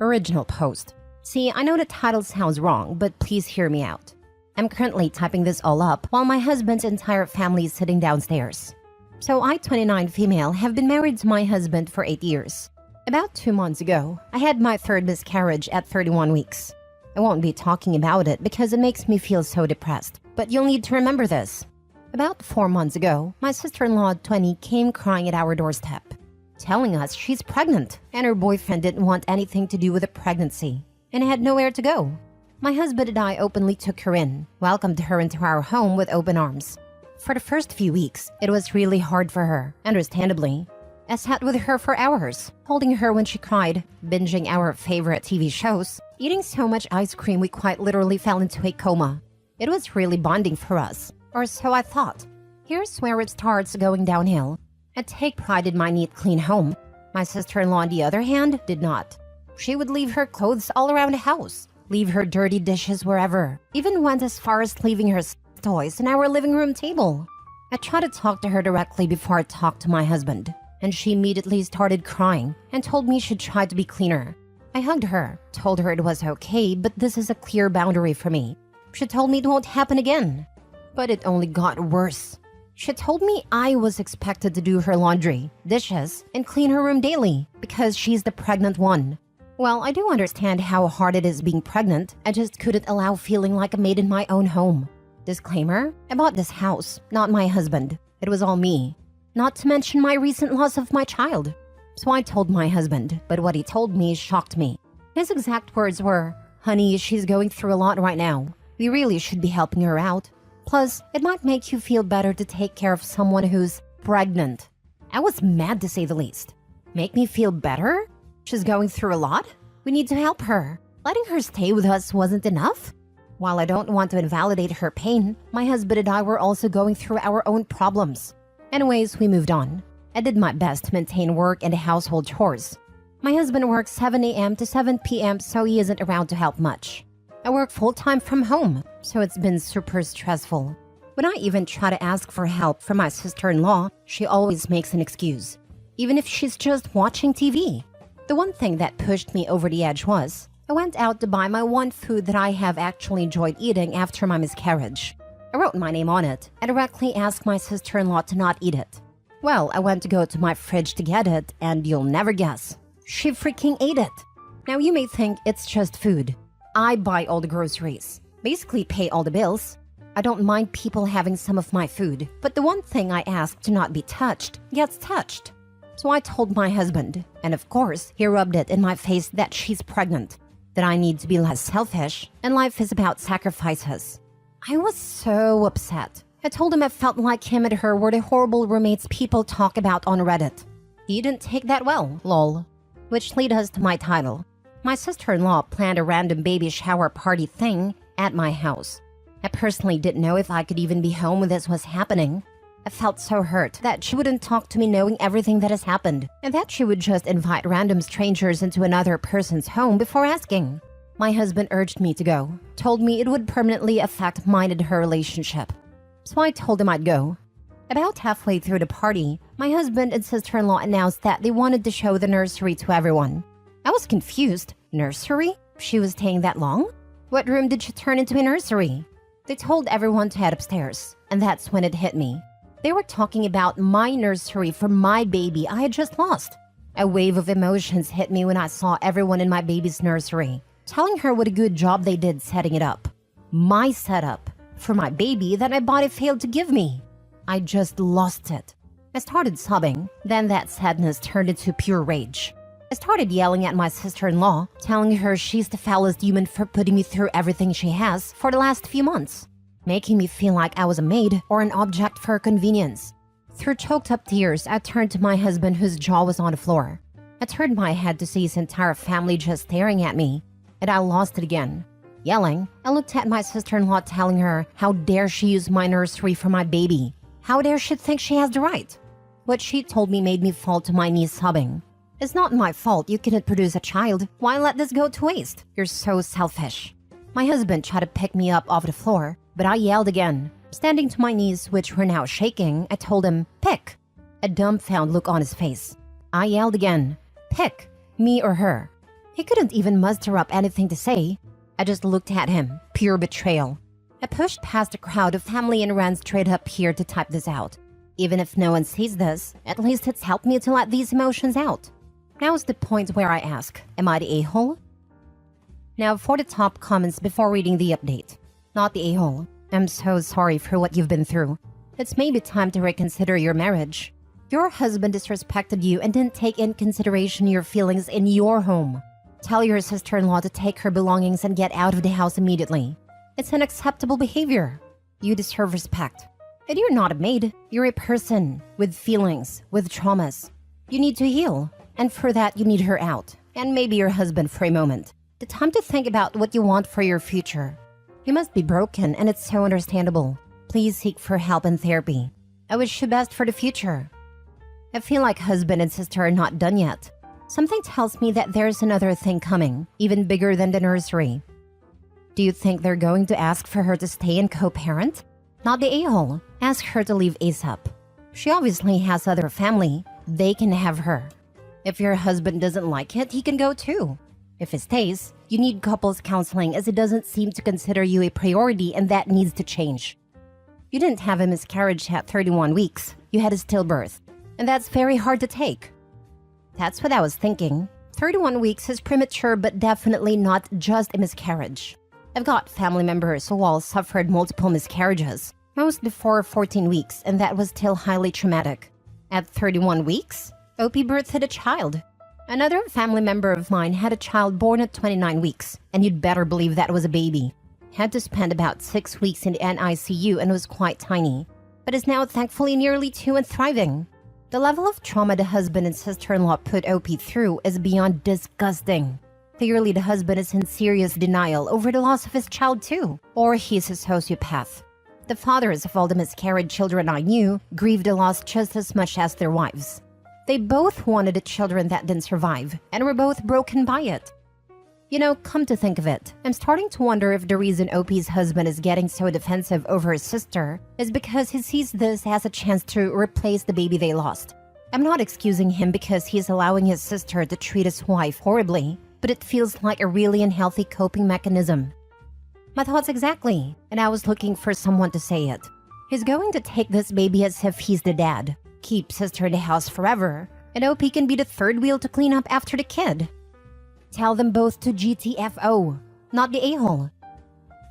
Original post. See, I know the title sounds wrong, but please hear me out. I'm currently typing this all up while my husband's entire family is sitting downstairs. So I, 29 female, have been married to my husband for 8 years. About 2 months ago, I had my 3rd miscarriage at 31 weeks. I won't be talking about it because it makes me feel so depressed, but you'll need to remember this. About 4 months ago, my sister-in-law, 20, came crying at our doorstep, telling us she's pregnant and her boyfriend didn't want anything to do with the pregnancy and had nowhere to go. My husband and I openly took her in, welcomed her into our home with open arms. For the first few weeks, it was really hard for her, understandably. I sat with her for hours, holding her when she cried, binging our favorite TV shows, eating so much ice cream we quite literally fell into a coma. It was really bonding for us. Or so I thought. Here's where it starts going downhill. I take pride in my neat, clean home. My sister-in-law, on the other hand, did not. She would leave her clothes all around the house, leave her dirty dishes wherever, even went as far as leaving her toys in our living room table. I tried to talk to her directly before I talked to my husband, and she immediately started crying and told me she'd try to be cleaner. I hugged her, told her it was okay, but this is a clear boundary for me. She told me it won't happen again. But it only got worse. She told me I was expected to do her laundry, dishes, and clean her room daily because she's the pregnant one. Well, I do understand how hard it is being pregnant. I just couldn't allow feeling like a maid in my own home. Disclaimer, I bought this house, not my husband. It was all me. Not to mention my recent loss of my child. So I told my husband, but what he told me shocked me. His exact words were, Honey, she's going through a lot right now. We really should be helping her out. Plus, it might make you feel better to take care of someone who's pregnant. I was mad to say the least. Make me feel better? She's going through a lot? We need to help her. Letting her stay with us wasn't enough? While I don't want to invalidate her pain, my husband and I were also going through our own problems. Anyways, we moved on. I did my best to maintain work and household chores. My husband works 7 a.m. to 7 p.m., so he isn't around to help much. I work full-time from home, so it's been super stressful. When I even try to ask for help from my sister-in-law, she always makes an excuse, even if she's just watching TV. The one thing that pushed me over the edge was, I went out to buy my one food that I have actually enjoyed eating after my miscarriage. I wrote my name on it and directly asked my sister-in-law to not eat it. Well, I went to go to my fridge to get it, and you'll never guess. She freaking ate it. Now you may think it's just food. I buy all the groceries, basically pay all the bills. I don't mind people having some of my food, but the one thing I ask to not be touched gets touched. So I told my husband, and of course, he rubbed it in my face that she's pregnant, that I need to be less selfish, and life is about sacrifices. I was so upset. I told him I felt like him and her were the horrible roommates people talk about on Reddit. He didn't take that well, lol. Which leads us to my title. My sister-in-law planned a random baby shower party thing at my house. I personally didn't know if I could even be home when this was happening. I felt so hurt that she wouldn't talk to me knowing everything that has happened, and that she would just invite random strangers into another person's home before asking. My husband urged me to go, told me it would permanently affect mine and her relationship. So I told him I'd go. About halfway through the party, my husband and sister-in-law announced that they wanted to show the nursery to everyone. I was confused. Nursery? She was staying that long? What room did she turn into a nursery? They told everyone to head upstairs, and that's when it hit me. They were talking about my nursery for my baby I had just lost. A wave of emotions hit me when I saw everyone in my baby's nursery, telling her what a good job they did setting it up. My setup for my baby that my body failed to give me. I just lost it. I started sobbing, then that sadness turned into pure rage. I started yelling at my sister-in-law, telling her she's the foulest human for putting me through everything she has for the last few months, making me feel like I was a maid or an object for her convenience. Through choked-up tears, I turned to my husband whose jaw was on the floor. I turned my head to see his entire family just staring at me, and I lost it again. Yelling, I looked at my sister-in-law telling her how dare she use my nursery for my baby. How dare she think she has the right? What she told me made me fall to my knees sobbing. It's not my fault you couldn't produce a child. Why let this go to waste? You're so selfish. My husband tried to pick me up off the floor, but I yelled again. Standing to my knees, which were now shaking, I told him, pick. A dumbfounded look on his face. I yelled again, pick, me or her. He couldn't even muster up anything to say. I just looked at him, pure betrayal. I pushed past a crowd of family and ran straight up here to type this out. Even if no one sees this, at least it's helped me to let these emotions out. Now is the point where I ask, am I the a-hole? Now for the top comments before reading the update. Not the a-hole. I'm so sorry for what you've been through. It's maybe time to reconsider your marriage. Your husband disrespected you and didn't take in consideration your feelings in your home. Tell your sister-in-law to take her belongings and get out of the house immediately. It's unacceptable behavior. You deserve respect. And you're not a maid. You're a person with feelings, with traumas. You need to heal. And for that, you need her out, and maybe your husband for a moment. The time to think about what you want for your future. You must be broken, and it's so understandable. Please seek for help and therapy. I wish you best for the future. I feel like husband and sister are not done yet. Something tells me that there's another thing coming, even bigger than the nursery. Do you think they're going to ask for her to stay and co-parent? Not the a-hole. Ask her to leave ASAP. She obviously has other family. They can have her. If your husband doesn't like it, he can go too. If he stays, you need couples counseling as it doesn't seem to consider you a priority and that needs to change. You didn't have a miscarriage at 31 weeks. You had a stillbirth. And that's very hard to take. That's what I was thinking. 31 weeks is premature but definitely not just a miscarriage. I've got family members who all suffered multiple miscarriages, most before 14 weeks, and that was still highly traumatic. At 31 weeks? OP birthed a child. Another family member of mine had a child born at 29 weeks, and you'd better believe that was a baby. Had to spend about 6 weeks in the NICU and was quite tiny, but is now thankfully nearly 2 and thriving. The level of trauma the husband and sister-in-law put OP through is beyond disgusting. Clearly, the husband is in serious denial over the loss of his child too, or he's a sociopath. The fathers of all the miscarried children I knew grieved the loss just as much as their wives. They both wanted the children that didn't survive, and were both broken by it. You know, come to think of it, I'm starting to wonder if the reason OP's husband is getting so defensive over his sister is because he sees this as a chance to replace the baby they lost. I'm not excusing him because he's allowing his sister to treat his wife horribly, but it feels like a really unhealthy coping mechanism. My thoughts exactly, and I was looking for someone to say it. He's going to take this baby as if he's the dad, keep sister in the house forever, and OP can be the third wheel to clean up after the kid. Tell them both to GTFO, not the a-hole.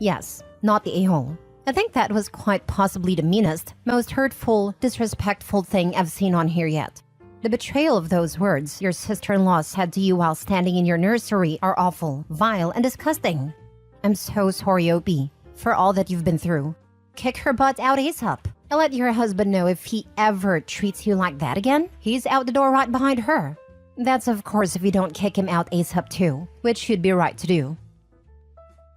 Yes, not the a-hole. I think that was quite possibly the meanest, most hurtful, disrespectful thing I've seen on here yet. The betrayal of those words your sister-in-law said to you while standing in your nursery are awful, vile, and disgusting. I'm so sorry, OP, for all that you've been through. Kick her butt out ASAP. And let your husband know if he ever treats you like that again, he's out the door right behind her. That's of course if you don't kick him out ASAP too, which you'd be right to do.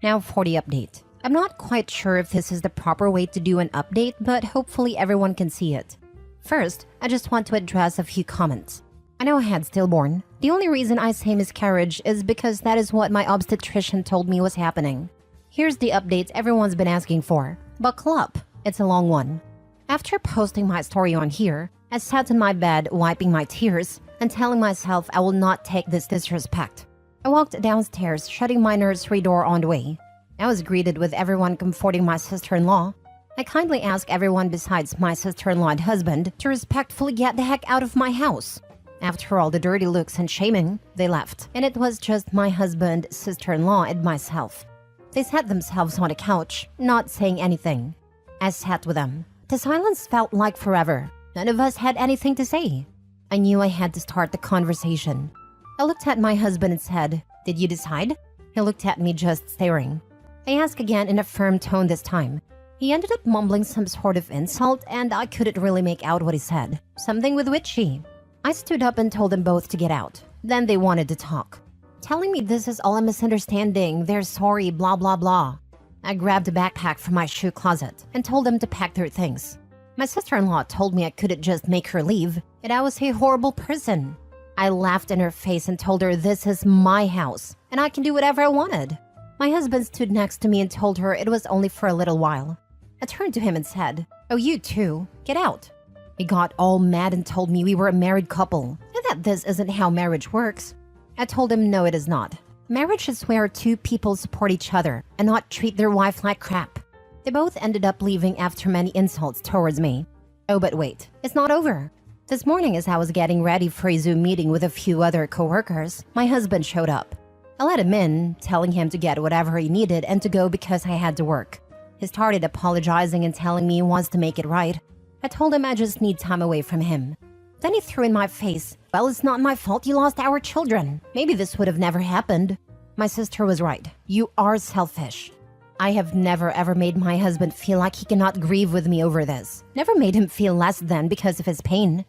Now for the update. I'm not quite sure if this is the proper way to do an update, but hopefully everyone can see it. First, I just want to address a few comments. I know I had stillborn. The only reason I say miscarriage is because that is what my obstetrician told me was happening. Here's the updates everyone's been asking for. Buckle up, it's a long one. After posting my story on here, I sat in my bed wiping my tears and telling myself I will not take this disrespect. I walked downstairs, shutting my nursery door on the way. I was greeted with everyone comforting my sister-in-law. I kindly asked everyone besides my sister-in-law and husband to respectfully get the heck out of my house. After all the dirty looks and shaming, they left, and it was just my husband, sister-in-law, and myself. They sat themselves on a couch, not saying anything. I sat with them. The silence felt like forever. None of us had anything to say. I knew I had to start the conversation. I looked at my husband and said, "Did you decide?" He looked at me just staring. I asked again in a firm tone this time. He ended up mumbling some sort of insult, and I couldn't really make out what he said. Something with witchy. I stood up and told them both to get out. Then they wanted to talk, telling me this is all a misunderstanding, they're sorry, blah blah blah. I grabbed a backpack from my shoe closet and told them to pack their things. My sister-in-law told me I couldn't just make her leave, and I was a horrible person. I laughed in her face and told her this is my house, and I can do whatever I wanted. My husband stood next to me and told her it was only for a little while. I turned to him and said, "Oh, you too, get out." He got all mad and told me we were a married couple, and that this isn't how marriage works. I told him no, it is not. Marriage is where two people support each other and not treat their wife like crap. They both ended up leaving after many insults towards me. Oh, but wait, it's not over. This morning as I was getting ready for a Zoom meeting with a few other coworkers, my husband showed up. I let him in, telling him to get whatever he needed and to go because I had to work. He started apologizing and telling me he wants to make it right. I told him I just need time away from him. Then he threw in my face, "Well, it's not my fault you lost our children. Maybe this would have never happened." My sister was right. You are selfish. I have never ever made my husband feel like he cannot grieve with me over this. Never made him feel less than because of his pain.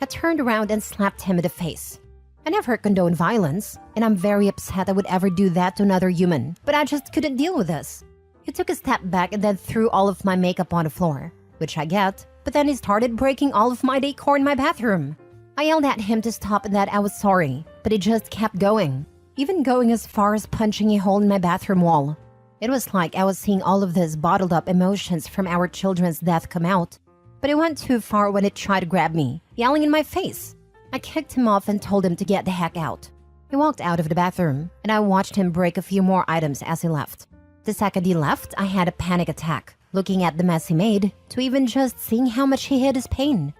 I turned around and slapped him in the face. I never condone violence, and I'm very upset I would ever do that to another human, but I just couldn't deal with this. He took a step back and then threw all of my makeup on the floor, which I get, but then he started breaking all of my decor in my bathroom. I yelled at him to stop and that I was sorry, but he just kept going, even going as far as punching a hole in my bathroom wall. It was like I was seeing all of these bottled up emotions from our children's death come out, but it went too far when it tried to grab me, yelling in my face. I kicked him off and told him to get the heck out. He walked out of the bathroom, and I watched him break a few more items as he left. The second he left, I had a panic attack, looking at the mess he made, to even just seeing how much he hid his pain.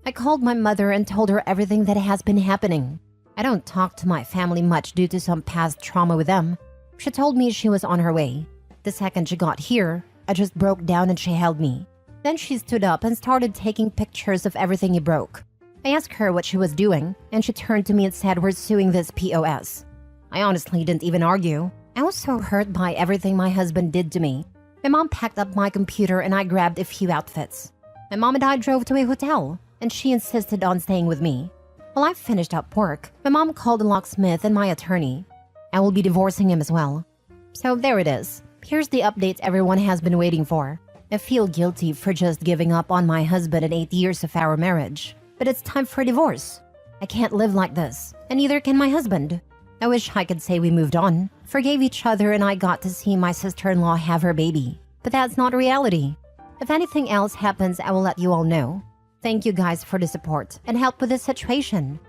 I called my mother and told her everything that has been happening. I don't talk to my family much due to some past trauma with them. She told me she was on her way. The second she got here, I just broke down and she held me. Then she stood up and started taking pictures of everything he broke. I asked her what she was doing, and she turned to me and said, "We're suing this POS." I honestly didn't even argue. I was so hurt by everything my husband did to me. My mom packed up my computer and I grabbed a few outfits. My mom and I drove to a hotel, and she insisted on staying with me. While I finished up work, my mom called the locksmith and my attorney. I will be divorcing him as well. So there it is. Here's the update everyone has been waiting for. I feel guilty for just giving up on my husband in 8 years of our marriage. But it's time for divorce. I can't live like this, and neither can my husband. I wish I could say we moved on, forgave each other, and I got to see my sister-in-law have her baby. But that's not reality. If anything else happens, I will let you all know. Thank you guys for the support and help with this situation.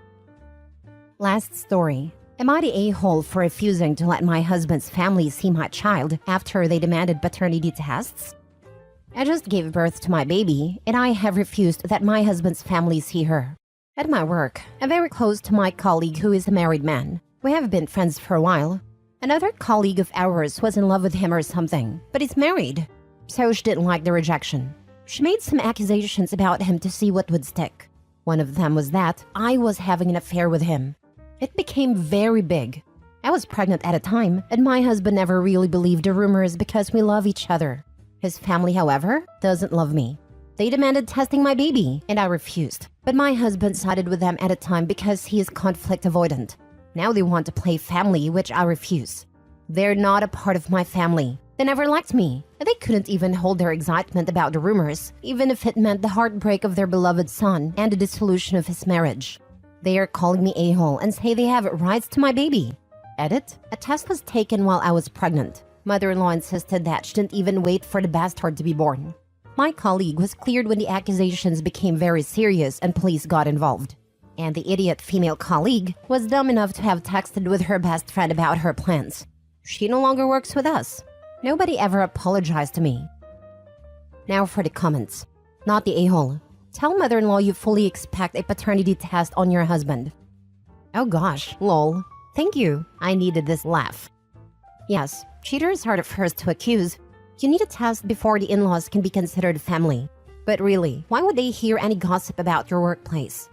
Last story. Am I the a-hole for refusing to let my husband's family see my child after they demanded paternity tests? I just gave birth to my baby, and I have refused that my husband's family see her. At my work, I'm very close to my colleague who is a married man. We have been friends for a while. Another colleague of ours was in love with him or something, but he's married. So she didn't like the rejection. She made some accusations about him to see what would stick. One of them was that I was having an affair with him. It became very big. I was pregnant at a time, and my husband never really believed the rumors because we love each other. His family, however, doesn't love me. They demanded testing my baby, and I refused. But my husband sided with them at a time because he is conflict avoidant. Now they want to play family, which I refuse. They're not a part of my family. They never liked me, and they couldn't even hold their excitement about the rumors, even if it meant the heartbreak of their beloved son and the dissolution of his marriage. They are calling me a-hole and say they have rights to my baby. Edit: a test was taken while I was pregnant. Mother-in-law insisted that she didn't even wait for the bastard to be born. My colleague was cleared when the accusations became very serious and police got involved. And the idiot female colleague was dumb enough to have texted with her best friend about her plans. She no longer works with us. Nobody ever apologized to me. Now for the comments. Not the a-hole. Tell mother-in-law you fully expect a paternity test on your husband. Oh gosh, lol. Thank you. I needed this laugh. Yes, cheaters are the first to accuse. You need a test before the in-laws can be considered family. But really, why would they hear any gossip about your workplace?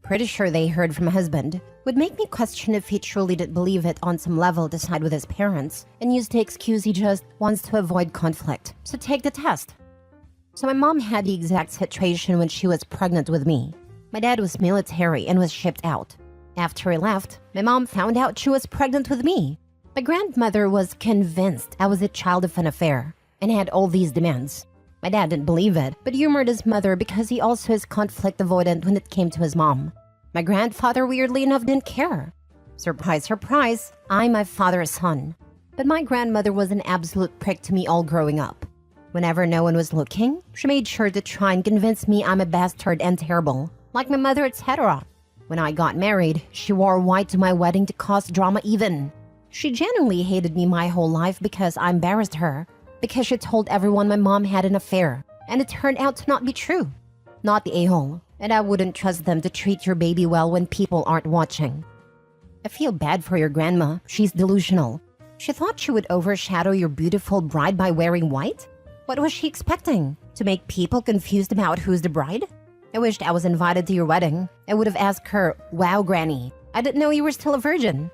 Pretty sure they heard from a husband. Would make me question if he truly did believe it on some level to side with his parents and use the excuse he just wants to avoid conflict. So take the test. So my mom had the exact situation when she was pregnant with me. My dad was military and was shipped out. After he left, my mom found out she was pregnant with me. My grandmother was convinced I was a child of an affair and had all these demands. My dad didn't believe it, but humored his mother because he also is conflict avoidant when it came to his mom. My grandfather, weirdly enough, didn't care. Surprise, surprise, I'm my father's son. But my grandmother was an absolute prick to me all growing up. Whenever no one was looking, she made sure to try and convince me I'm a bastard and terrible, like my mother, etc. When I got married, she wore white to my wedding to cause drama even. She genuinely hated me my whole life because I embarrassed her, because she told everyone my mom had an affair, and it turned out to not be true. Not the a-hole, and I wouldn't trust them to treat your baby well when people aren't watching. I feel bad for your grandma. She's delusional. She thought she would overshadow your beautiful bride by wearing white? What was she expecting? To make people confused about who's the bride? I wished I was invited to your wedding. I would have asked her, "Wow, Granny, I didn't know you were still a virgin."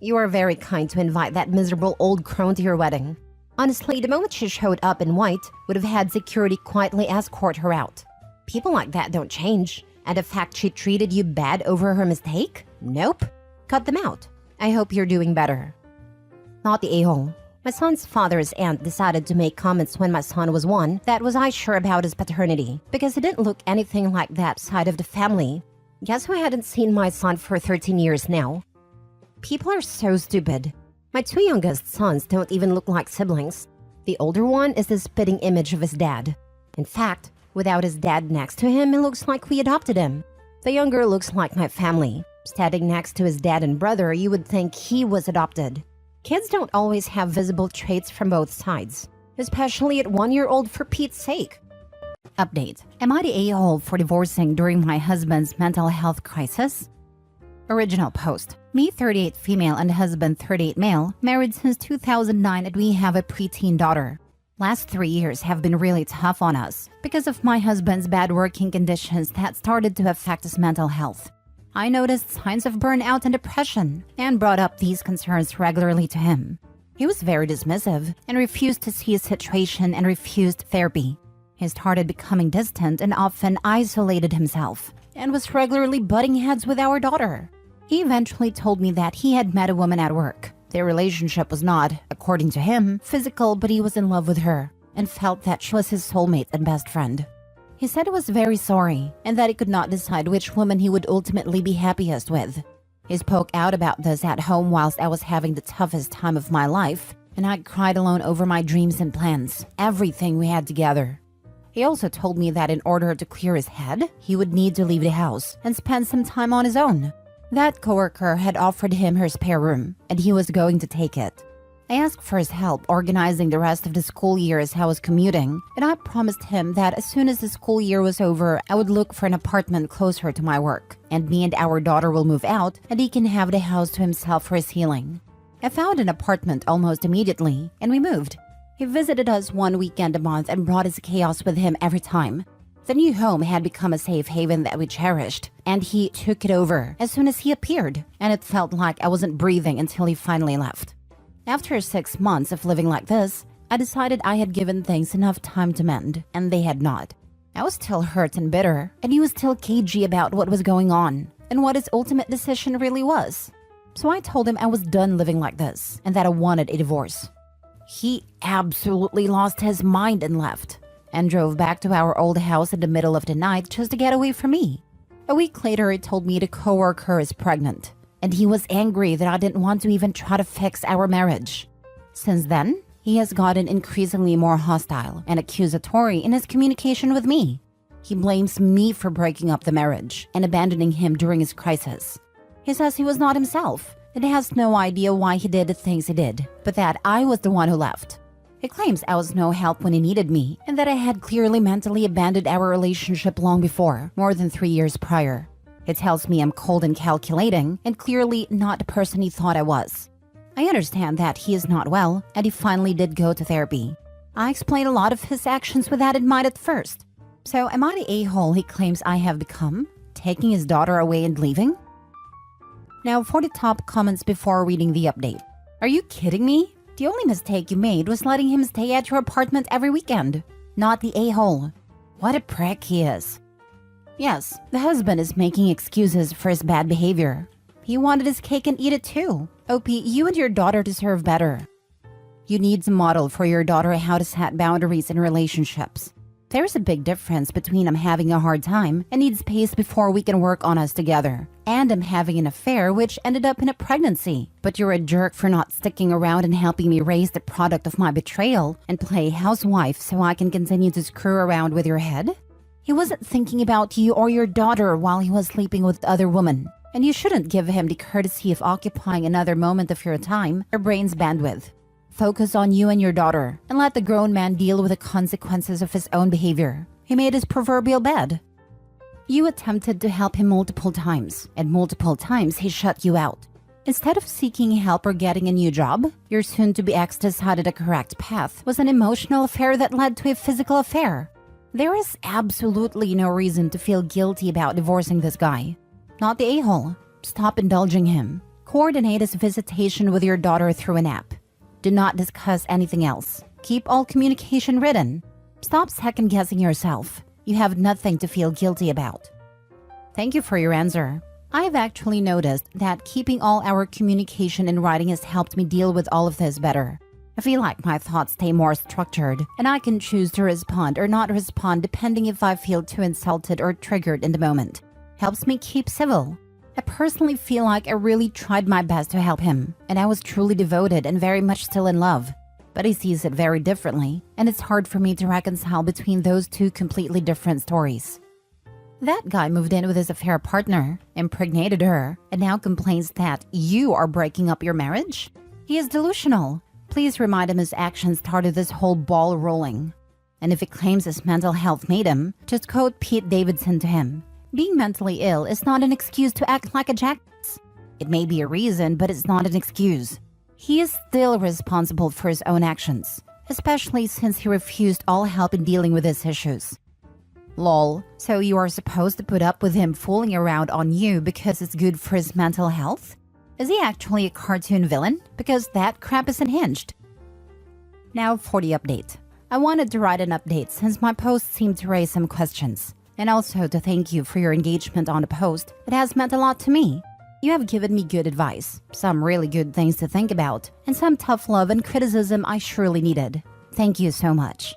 You are very kind to invite that miserable old crone to your wedding. Honestly, the moment she showed up in white, would have had security quietly escort her out. People like that don't change. And the fact she treated you bad over her mistake? Nope. Cut them out. I hope you're doing better. Not the a-hole. My son's father's aunt decided to make comments when my son was 1 that was I sure about his paternity, because he didn't look anything like that side of the family. Guess who hadn't seen my son for 13 years now? People are so stupid. My 2 youngest sons don't even look like siblings. The older one is the spitting image of his dad. In fact, without his dad next to him, it looks like we adopted him. The younger looks like my family. Standing next to his dad and brother, you would think he was adopted. Kids don't always have visible traits from both sides, especially at 1-year-old for Pete's sake. Update. Am I the a-hole for divorcing during my husband's mental health crisis? Original post. Me, 38 female, and husband, 38 male, married since 2009, and we have a preteen daughter. Last 3 years have been really tough on us because of my husband's bad working conditions that started to affect his mental health. I noticed signs of burnout and depression and brought up these concerns regularly to him. He was very dismissive and refused to see his situation and refused therapy. He started becoming distant and often isolated himself and was regularly butting heads with our daughter. He eventually told me that he had met a woman at work. Their relationship was not, according to him, physical, but he was in love with her and felt that she was his soulmate and best friend. He said he was very sorry and that he could not decide which woman he would ultimately be happiest with. He spoke out about this at home whilst I was having the toughest time of my life, and I cried alone over my dreams and plans, everything we had together. He also told me that in order to clear his head, he would need to leave the house and spend some time on his own. That coworker had offered him her spare room, and he was going to take it. I asked for his help organizing the rest of the school year as I was commuting, and I promised him that as soon as the school year was over, I would look for an apartment closer to my work, and me and our daughter will move out, and he can have the house to himself for his healing. I found an apartment almost immediately, and we moved. He visited us one weekend a month and brought his chaos with him every time. The new home had become a safe haven that we cherished, and he took it over as soon as he appeared, and it felt like I wasn't breathing until he finally left. After 6 months of living like this, I decided I had given things enough time to mend, and they had not. I was still hurt and bitter, and he was still cagey about what was going on and what his ultimate decision really was. So I told him I was done living like this and that I wanted a divorce. He absolutely lost his mind and left, and drove back to our old house in the middle of the night just to get away from me. A week later, he told me the coworker is pregnant, and he was angry that I didn't want to even try to fix our marriage. Since then, he has gotten increasingly more hostile and accusatory in his communication with me. He blames me for breaking up the marriage and abandoning him during his crisis. He says he was not himself and has no idea why he did the things he did, but that I was the one who left. He claims I was no help when he needed me and that I had clearly mentally abandoned our relationship long before, more than 3 years prior. He tells me I'm cold and calculating and clearly not the person he thought I was. I understand that he is not well and he finally did go to therapy. I explained a lot of his actions with that in mind at first. So am I the a-hole he claims I have become, taking his daughter away and leaving? Now for the top comments before reading the update. Are you kidding me? The only mistake you made was letting him stay at your apartment every weekend, not the a-hole. What a prick he is. Yes, the husband is making excuses for his bad behavior. He wanted his cake and eat it too. OP, you and your daughter deserve better. You need to model for your daughter how to set boundaries in relationships. There's a big difference between I'm having a hard time and need space before we can work on us together, and I'm having an affair which ended up in a pregnancy. But you're a jerk for not sticking around and helping me raise the product of my betrayal and play housewife so I can continue to screw around with your head? He wasn't thinking about you or your daughter while he was sleeping with other women, and you shouldn't give him the courtesy of occupying another moment of your time or brain's bandwidth. Focus on you and your daughter, and let the grown man deal with the consequences of his own behavior. He made his proverbial bed. You attempted to help him multiple times, and multiple times he shut you out. Instead of seeking help or getting a new job, your soon-to-be ex decided the correct path was an emotional affair that led to a physical affair. There is absolutely no reason to feel guilty about divorcing this guy. Not the a-hole. Stop indulging him. Coordinate his visitation with your daughter through an app. Do not discuss anything else. Keep all communication written. Stop second-guessing yourself. You have nothing to feel guilty about. Thank you for your answer. I've actually noticed that keeping all our communication in writing has helped me deal with all of this better. I feel like my thoughts stay more structured, and I can choose to respond or not respond depending if I feel too insulted or triggered in the moment. Helps me keep civil. I personally feel like I really tried my best to help him, and I was truly devoted and very much still in love. But he sees it very differently, and it's hard for me to reconcile between those two completely different stories. That guy moved in with his affair partner, impregnated her, and now complains that you are breaking up your marriage? He is delusional. Please remind him his actions started this whole ball rolling. And if he claims his mental health made him, just quote Pete Davidson to him. Being mentally ill is not an excuse to act like a jackass. It may be a reason, but it's not an excuse. He is still responsible for his own actions, especially since he refused all help in dealing with his issues. Lol, so you are supposed to put up with him fooling around on you because it's good for his mental health? Is he actually a cartoon villain? Because that crap is unhinged. Now for the update. I wanted to write an update since my post seemed to raise some questions, and also to thank you for your engagement on the post. It has meant a lot to me. You have given me good advice, some really good things to think about, and some tough love and criticism I surely needed. Thank you so much.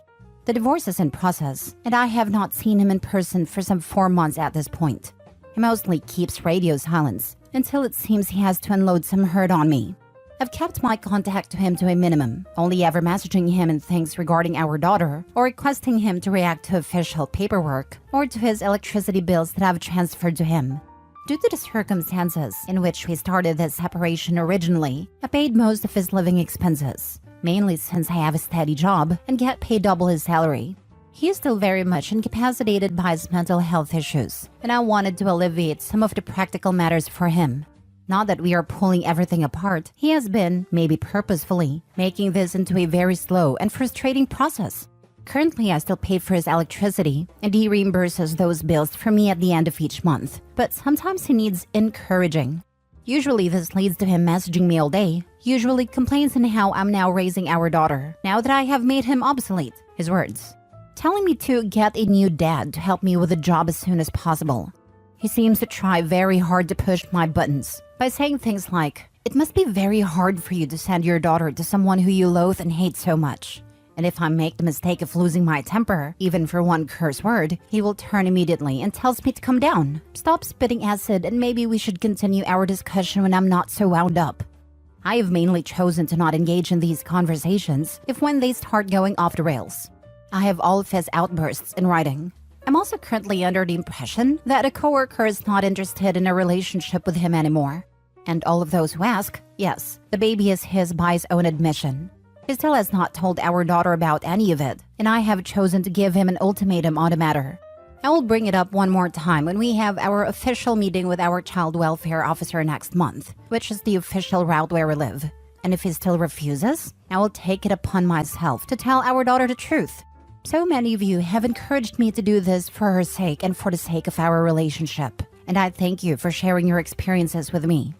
The divorce is in process, and I have not seen him in person for some 4 months at this point. He mostly keeps radio silence until it seems he has to unload some hurt on me. I've kept my contact to him to a minimum, only ever messaging him in things regarding our daughter or requesting him to react to official paperwork or to his electricity bills that I've transferred to him. Due to the circumstances in which we started this separation originally, I paid most of his living expenses, mainly since I have a steady job and get paid double his salary. He is still very much incapacitated by his mental health issues, and I wanted to alleviate some of the practical matters for him. Not that we are pulling everything apart, he has been, maybe purposefully, making this into a very slow and frustrating process. Currently, I still pay for his electricity, and he reimburses those bills for me at the end of each month, but sometimes he needs encouraging. Usually this leads to him messaging me all day, usually complains on how I'm now raising our daughter, now that I have made him obsolete, his words. Telling me to get a new dad to help me with a job as soon as possible. He seems to try very hard to push my buttons by saying things like, "It must be very hard for you to send your daughter to someone who you loathe and hate so much." And if I make the mistake of losing my temper, even for one curse word, he will turn immediately and tells me to calm down, stop spitting acid, and maybe we should continue our discussion when I'm not so wound up. I have mainly chosen to not engage in these conversations if when they start going off the rails. I have all of his outbursts in writing. I'm also currently under the impression that a coworker is not interested in a relationship with him anymore. And all of those who ask, yes, the baby is his by his own admission. He still has not told our daughter about any of it, and I have chosen to give him an ultimatum on the matter. I will bring it up one more time when we have our official meeting with our child welfare officer next month, which is the official route where we live. And if he still refuses, I will take it upon myself to tell our daughter the truth. So many of you have encouraged me to do this for her sake and for the sake of our relationship, and I thank you for sharing your experiences with me.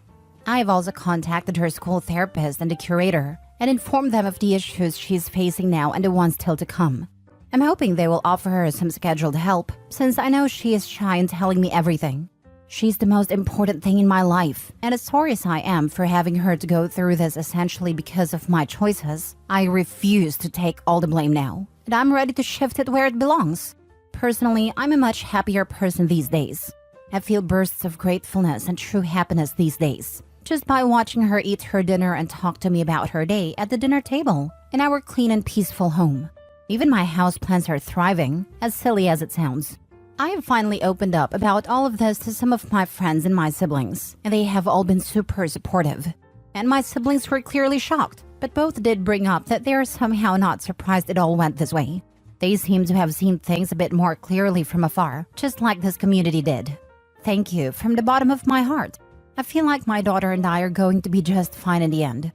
I have also contacted her school therapist and the curator and informed them of the issues she's facing now and the ones still to come. I'm hoping they will offer her some scheduled help, since I know she is shy in telling me everything. She's the most important thing in my life, and as sorry as I am for having her to go through this essentially because of my choices, I refuse to take all the blame now, and I'm ready to shift it where it belongs. Personally, I'm a much happier person these days. I feel bursts of gratefulness and true happiness these days, just by watching her eat her dinner and talk to me about her day at the dinner table in our clean and peaceful home. Even my houseplants are thriving, as silly as it sounds. I have finally opened up about all of this to some of my friends and my siblings, and they have all been super supportive. And my siblings were clearly shocked, but both did bring up that they are somehow not surprised it all went this way. They seem to have seen things a bit more clearly from afar, just like this community did. Thank you from the bottom of my heart. I feel like my daughter and I are going to be just fine in the end.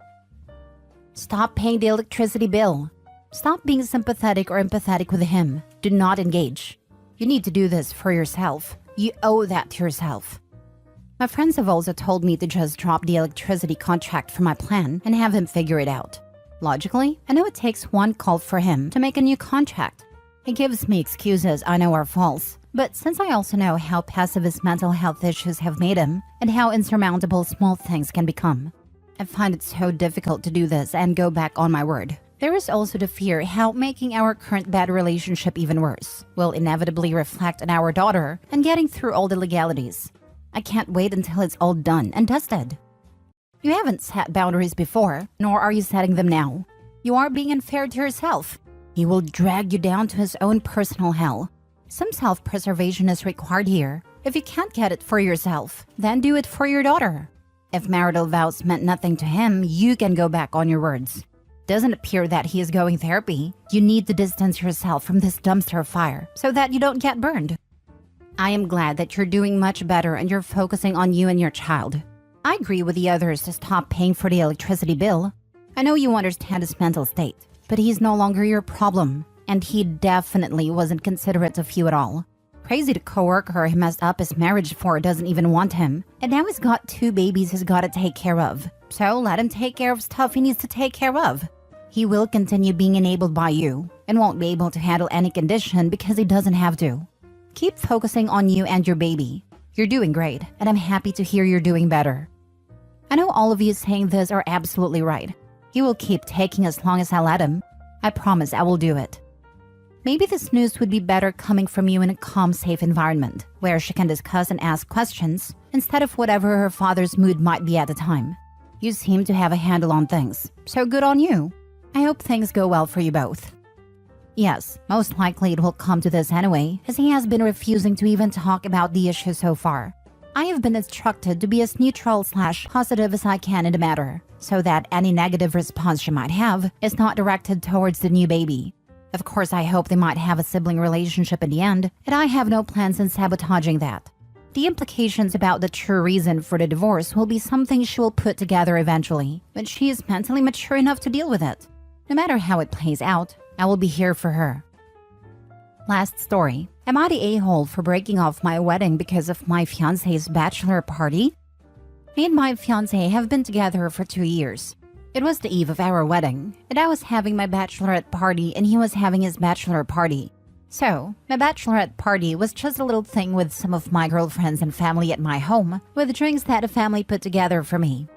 Stop paying the electricity bill. Stop being sympathetic or empathetic with him. Do not engage. You need to do this for yourself. You owe that to yourself. My friends have also told me to just drop the electricity contract for my plan and have him figure it out. Logically, I know it takes one call for him to make a new contract. He gives me excuses I know are false, but since I also know how passive his mental health issues have made him and how insurmountable small things can become, I find it so difficult to do this and go back on my word. There is also the fear how making our current bad relationship even worse will inevitably reflect on our daughter and getting through all the legalities. I can't wait until it's all done and dusted. You haven't set boundaries before, nor are you setting them now. You are being unfair to yourself. He will drag you down to his own personal hell. Some self-preservation is required here. If you can't get it for yourself, then do it for your daughter. If marital vows meant nothing to him, you can go back on your words. Doesn't appear that he is going therapy. You need to distance yourself from this dumpster fire so that you don't get burned. I am glad that you're doing much better and you're focusing on you and your child. I agree with the others to stop paying for the electricity bill. I know you understand his mental state, but he's no longer your problem, and he definitely wasn't considerate of you at all. Crazy the coworker he messed up his marriage for doesn't even want him, and now he's got 2 babies he's got to take care of. So let him take care of stuff he needs to take care of. He will continue being enabled by you, and won't be able to handle any condition because he doesn't have to. Keep focusing on you and your baby. You're doing great, and I'm happy to hear you're doing better. I know all of you saying this are absolutely right. He will keep taking as long as I let him. I promise I will do it. Maybe this news would be better coming from you in a calm, safe environment, where she can discuss and ask questions, instead of whatever her father's mood might be at the time. You seem to have a handle on things, so good on you. I hope things go well for you both. Yes, most likely it will come to this anyway, as he has been refusing to even talk about the issue so far. I have been instructed to be as neutral/positive as I can in the matter, so that any negative response she might have is not directed towards the new baby. Of course, I hope they might have a sibling relationship in the end, and I have no plans in sabotaging that. The implications about the true reason for the divorce will be something she will put together eventually, when she is mentally mature enough to deal with it. No matter how it plays out, I will be here for her. Last story. Am I the a-hole for breaking off my wedding because of my fiancé's bachelor party? Me and my fiancé have been together for 2 years. It was the eve of our wedding, and I was having my bachelorette party and he was having his bachelor party. So, my bachelorette party was just a little thing with some of my girlfriends and family at my home, with drinks that the family put together for me.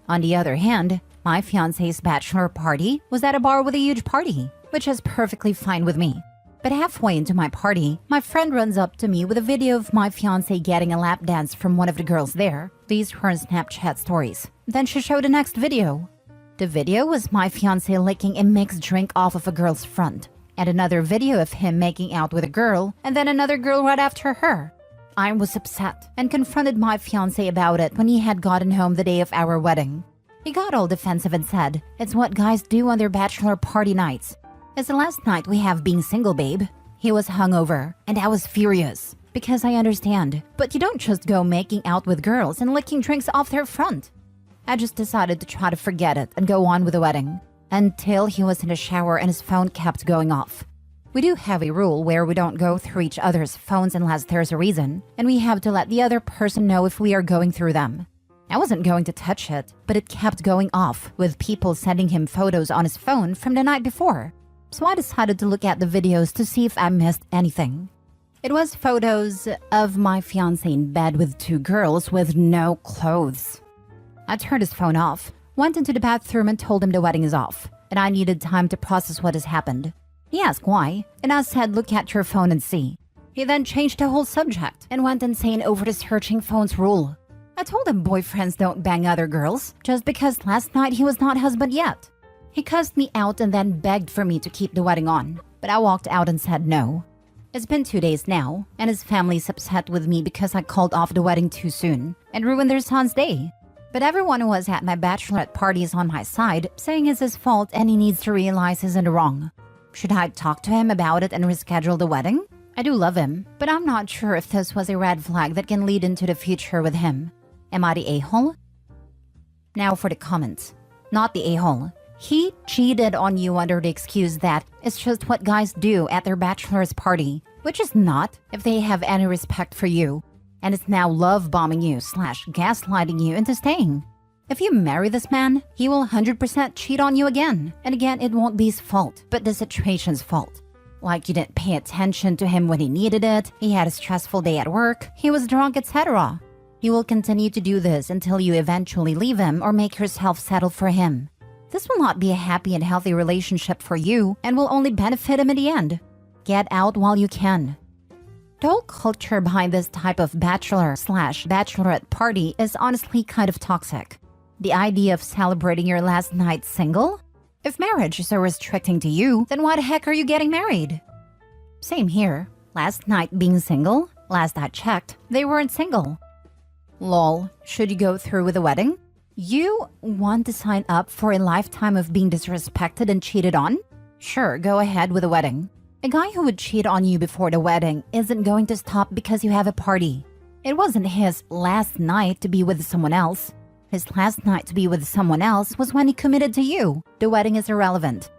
On the other hand, my fiancé's bachelor party was at a bar with a huge party, which is perfectly fine with me. But halfway into my party, my friend runs up to me with a video of my fiancé getting a lap dance from one of the girls there. These were Snapchat stories. Then she showed the next video. The video was my fiancé licking a mixed drink off of a girl's front, and another video of him making out with a girl, and then another girl right after her. I was upset and confronted my fiancé about it when he had gotten home the day of our wedding. He got all defensive and said, "It's what guys do on their bachelor party nights. It's the last night we have being single, babe." He was hungover, and I was furious, because I understand, but you don't just go making out with girls and licking drinks off their front. I just decided to try to forget it and go on with the wedding, until he was in the shower and his phone kept going off. We do have a rule where we don't go through each other's phones unless there's a reason, and we have to let the other person know if we are going through them. I wasn't going to touch it, but it kept going off, with people sending him photos on his phone from the night before. So I decided to look at the videos to see if I missed anything. It was photos of my fiancé in bed with 2 girls with no clothes. I turned his phone off, went into the bathroom and told him the wedding is off, and I needed time to process what has happened. He asked why, and I said, "Look at your phone and see." He then changed the whole subject and went insane over the searching phones rule. I told him boyfriends don't bang other girls just because last night he was not husband yet. He cussed me out and then begged for me to keep the wedding on, but I walked out and said no. It's been 2 days now, and his family's upset with me because I called off the wedding too soon and ruined their son's day. But everyone who was at my bachelorette party is on my side, saying it's his fault and he needs to realize he's in the wrong. Should I talk to him about it and reschedule the wedding? I do love him, but I'm not sure if this was a red flag that can lead into the future with him. Am I the a-hole? Now for the comments. Not the a-hole. He cheated on you under the excuse that it's just what guys do at their bachelor's party, which is not if they have any respect for you. And is now love-bombing you/gaslighting you into staying. If you marry this man, he will 100% cheat on you again. And again, it won't be his fault, but the situation's fault. Like you didn't pay attention to him when he needed it, he had a stressful day at work, he was drunk, etc. He will continue to do this until you eventually leave him or make yourself settle for him. This will not be a happy and healthy relationship for you and will only benefit him in the end. Get out while you can. The whole culture behind this type of bachelor/bachelorette party is honestly kind of toxic. The idea of celebrating your last night single? If marriage is so restricting to you, then why the heck are you getting married? Same here. Last night being single? Last I checked, they weren't single. Lol, should you go through with the wedding? You want to sign up for a lifetime of being disrespected and cheated on? Sure, go ahead with the wedding. A guy who would cheat on you before the wedding isn't going to stop because you have a party. It wasn't his last night to be with someone else. His last night to be with someone else was when he committed to you. The wedding is irrelevant.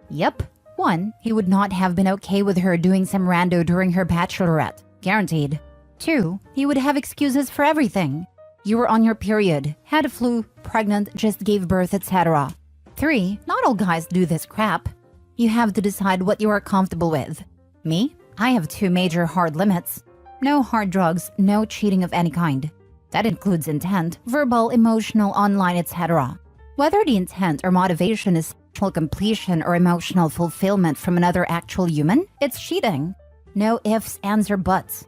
Yep. 1. He would not have been okay with her doing some rando during her bachelorette. Guaranteed. 2. He would have excuses for everything. You were on your period, had a flu, pregnant, just gave birth, etc. 3. Not all guys do this crap. You have to decide what you are comfortable with. Me? I have 2 major hard limits. No hard drugs, no cheating of any kind. That includes intent, verbal, emotional, online, etc. Whether the intent or motivation is sexual completion or emotional fulfillment from another actual human, it's cheating. No ifs, ands, or buts.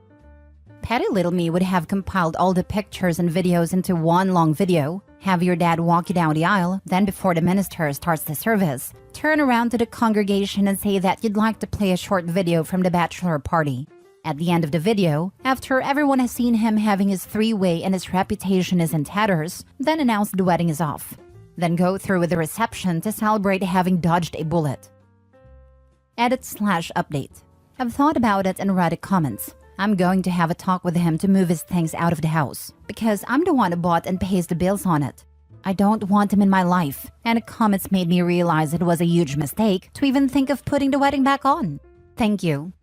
Petty little me would have compiled all the pictures and videos into one long video, have your dad walk you down the aisle, then before the minister starts the service, turn around to the congregation and say that you'd like to play a short video from the bachelor party. At the end of the video, after everyone has seen him having his 3-way and his reputation is in tatters, then announce the wedding is off. Then go through with the reception to celebrate having dodged a bullet. Edit/update. I've thought about it and read the comments. I'm going to have a talk with him to move his things out of the house, because I'm the one who bought and pays the bills on it. I don't want him in my life, and the comments made me realize it was a huge mistake to even think of putting the wedding back on. Thank you.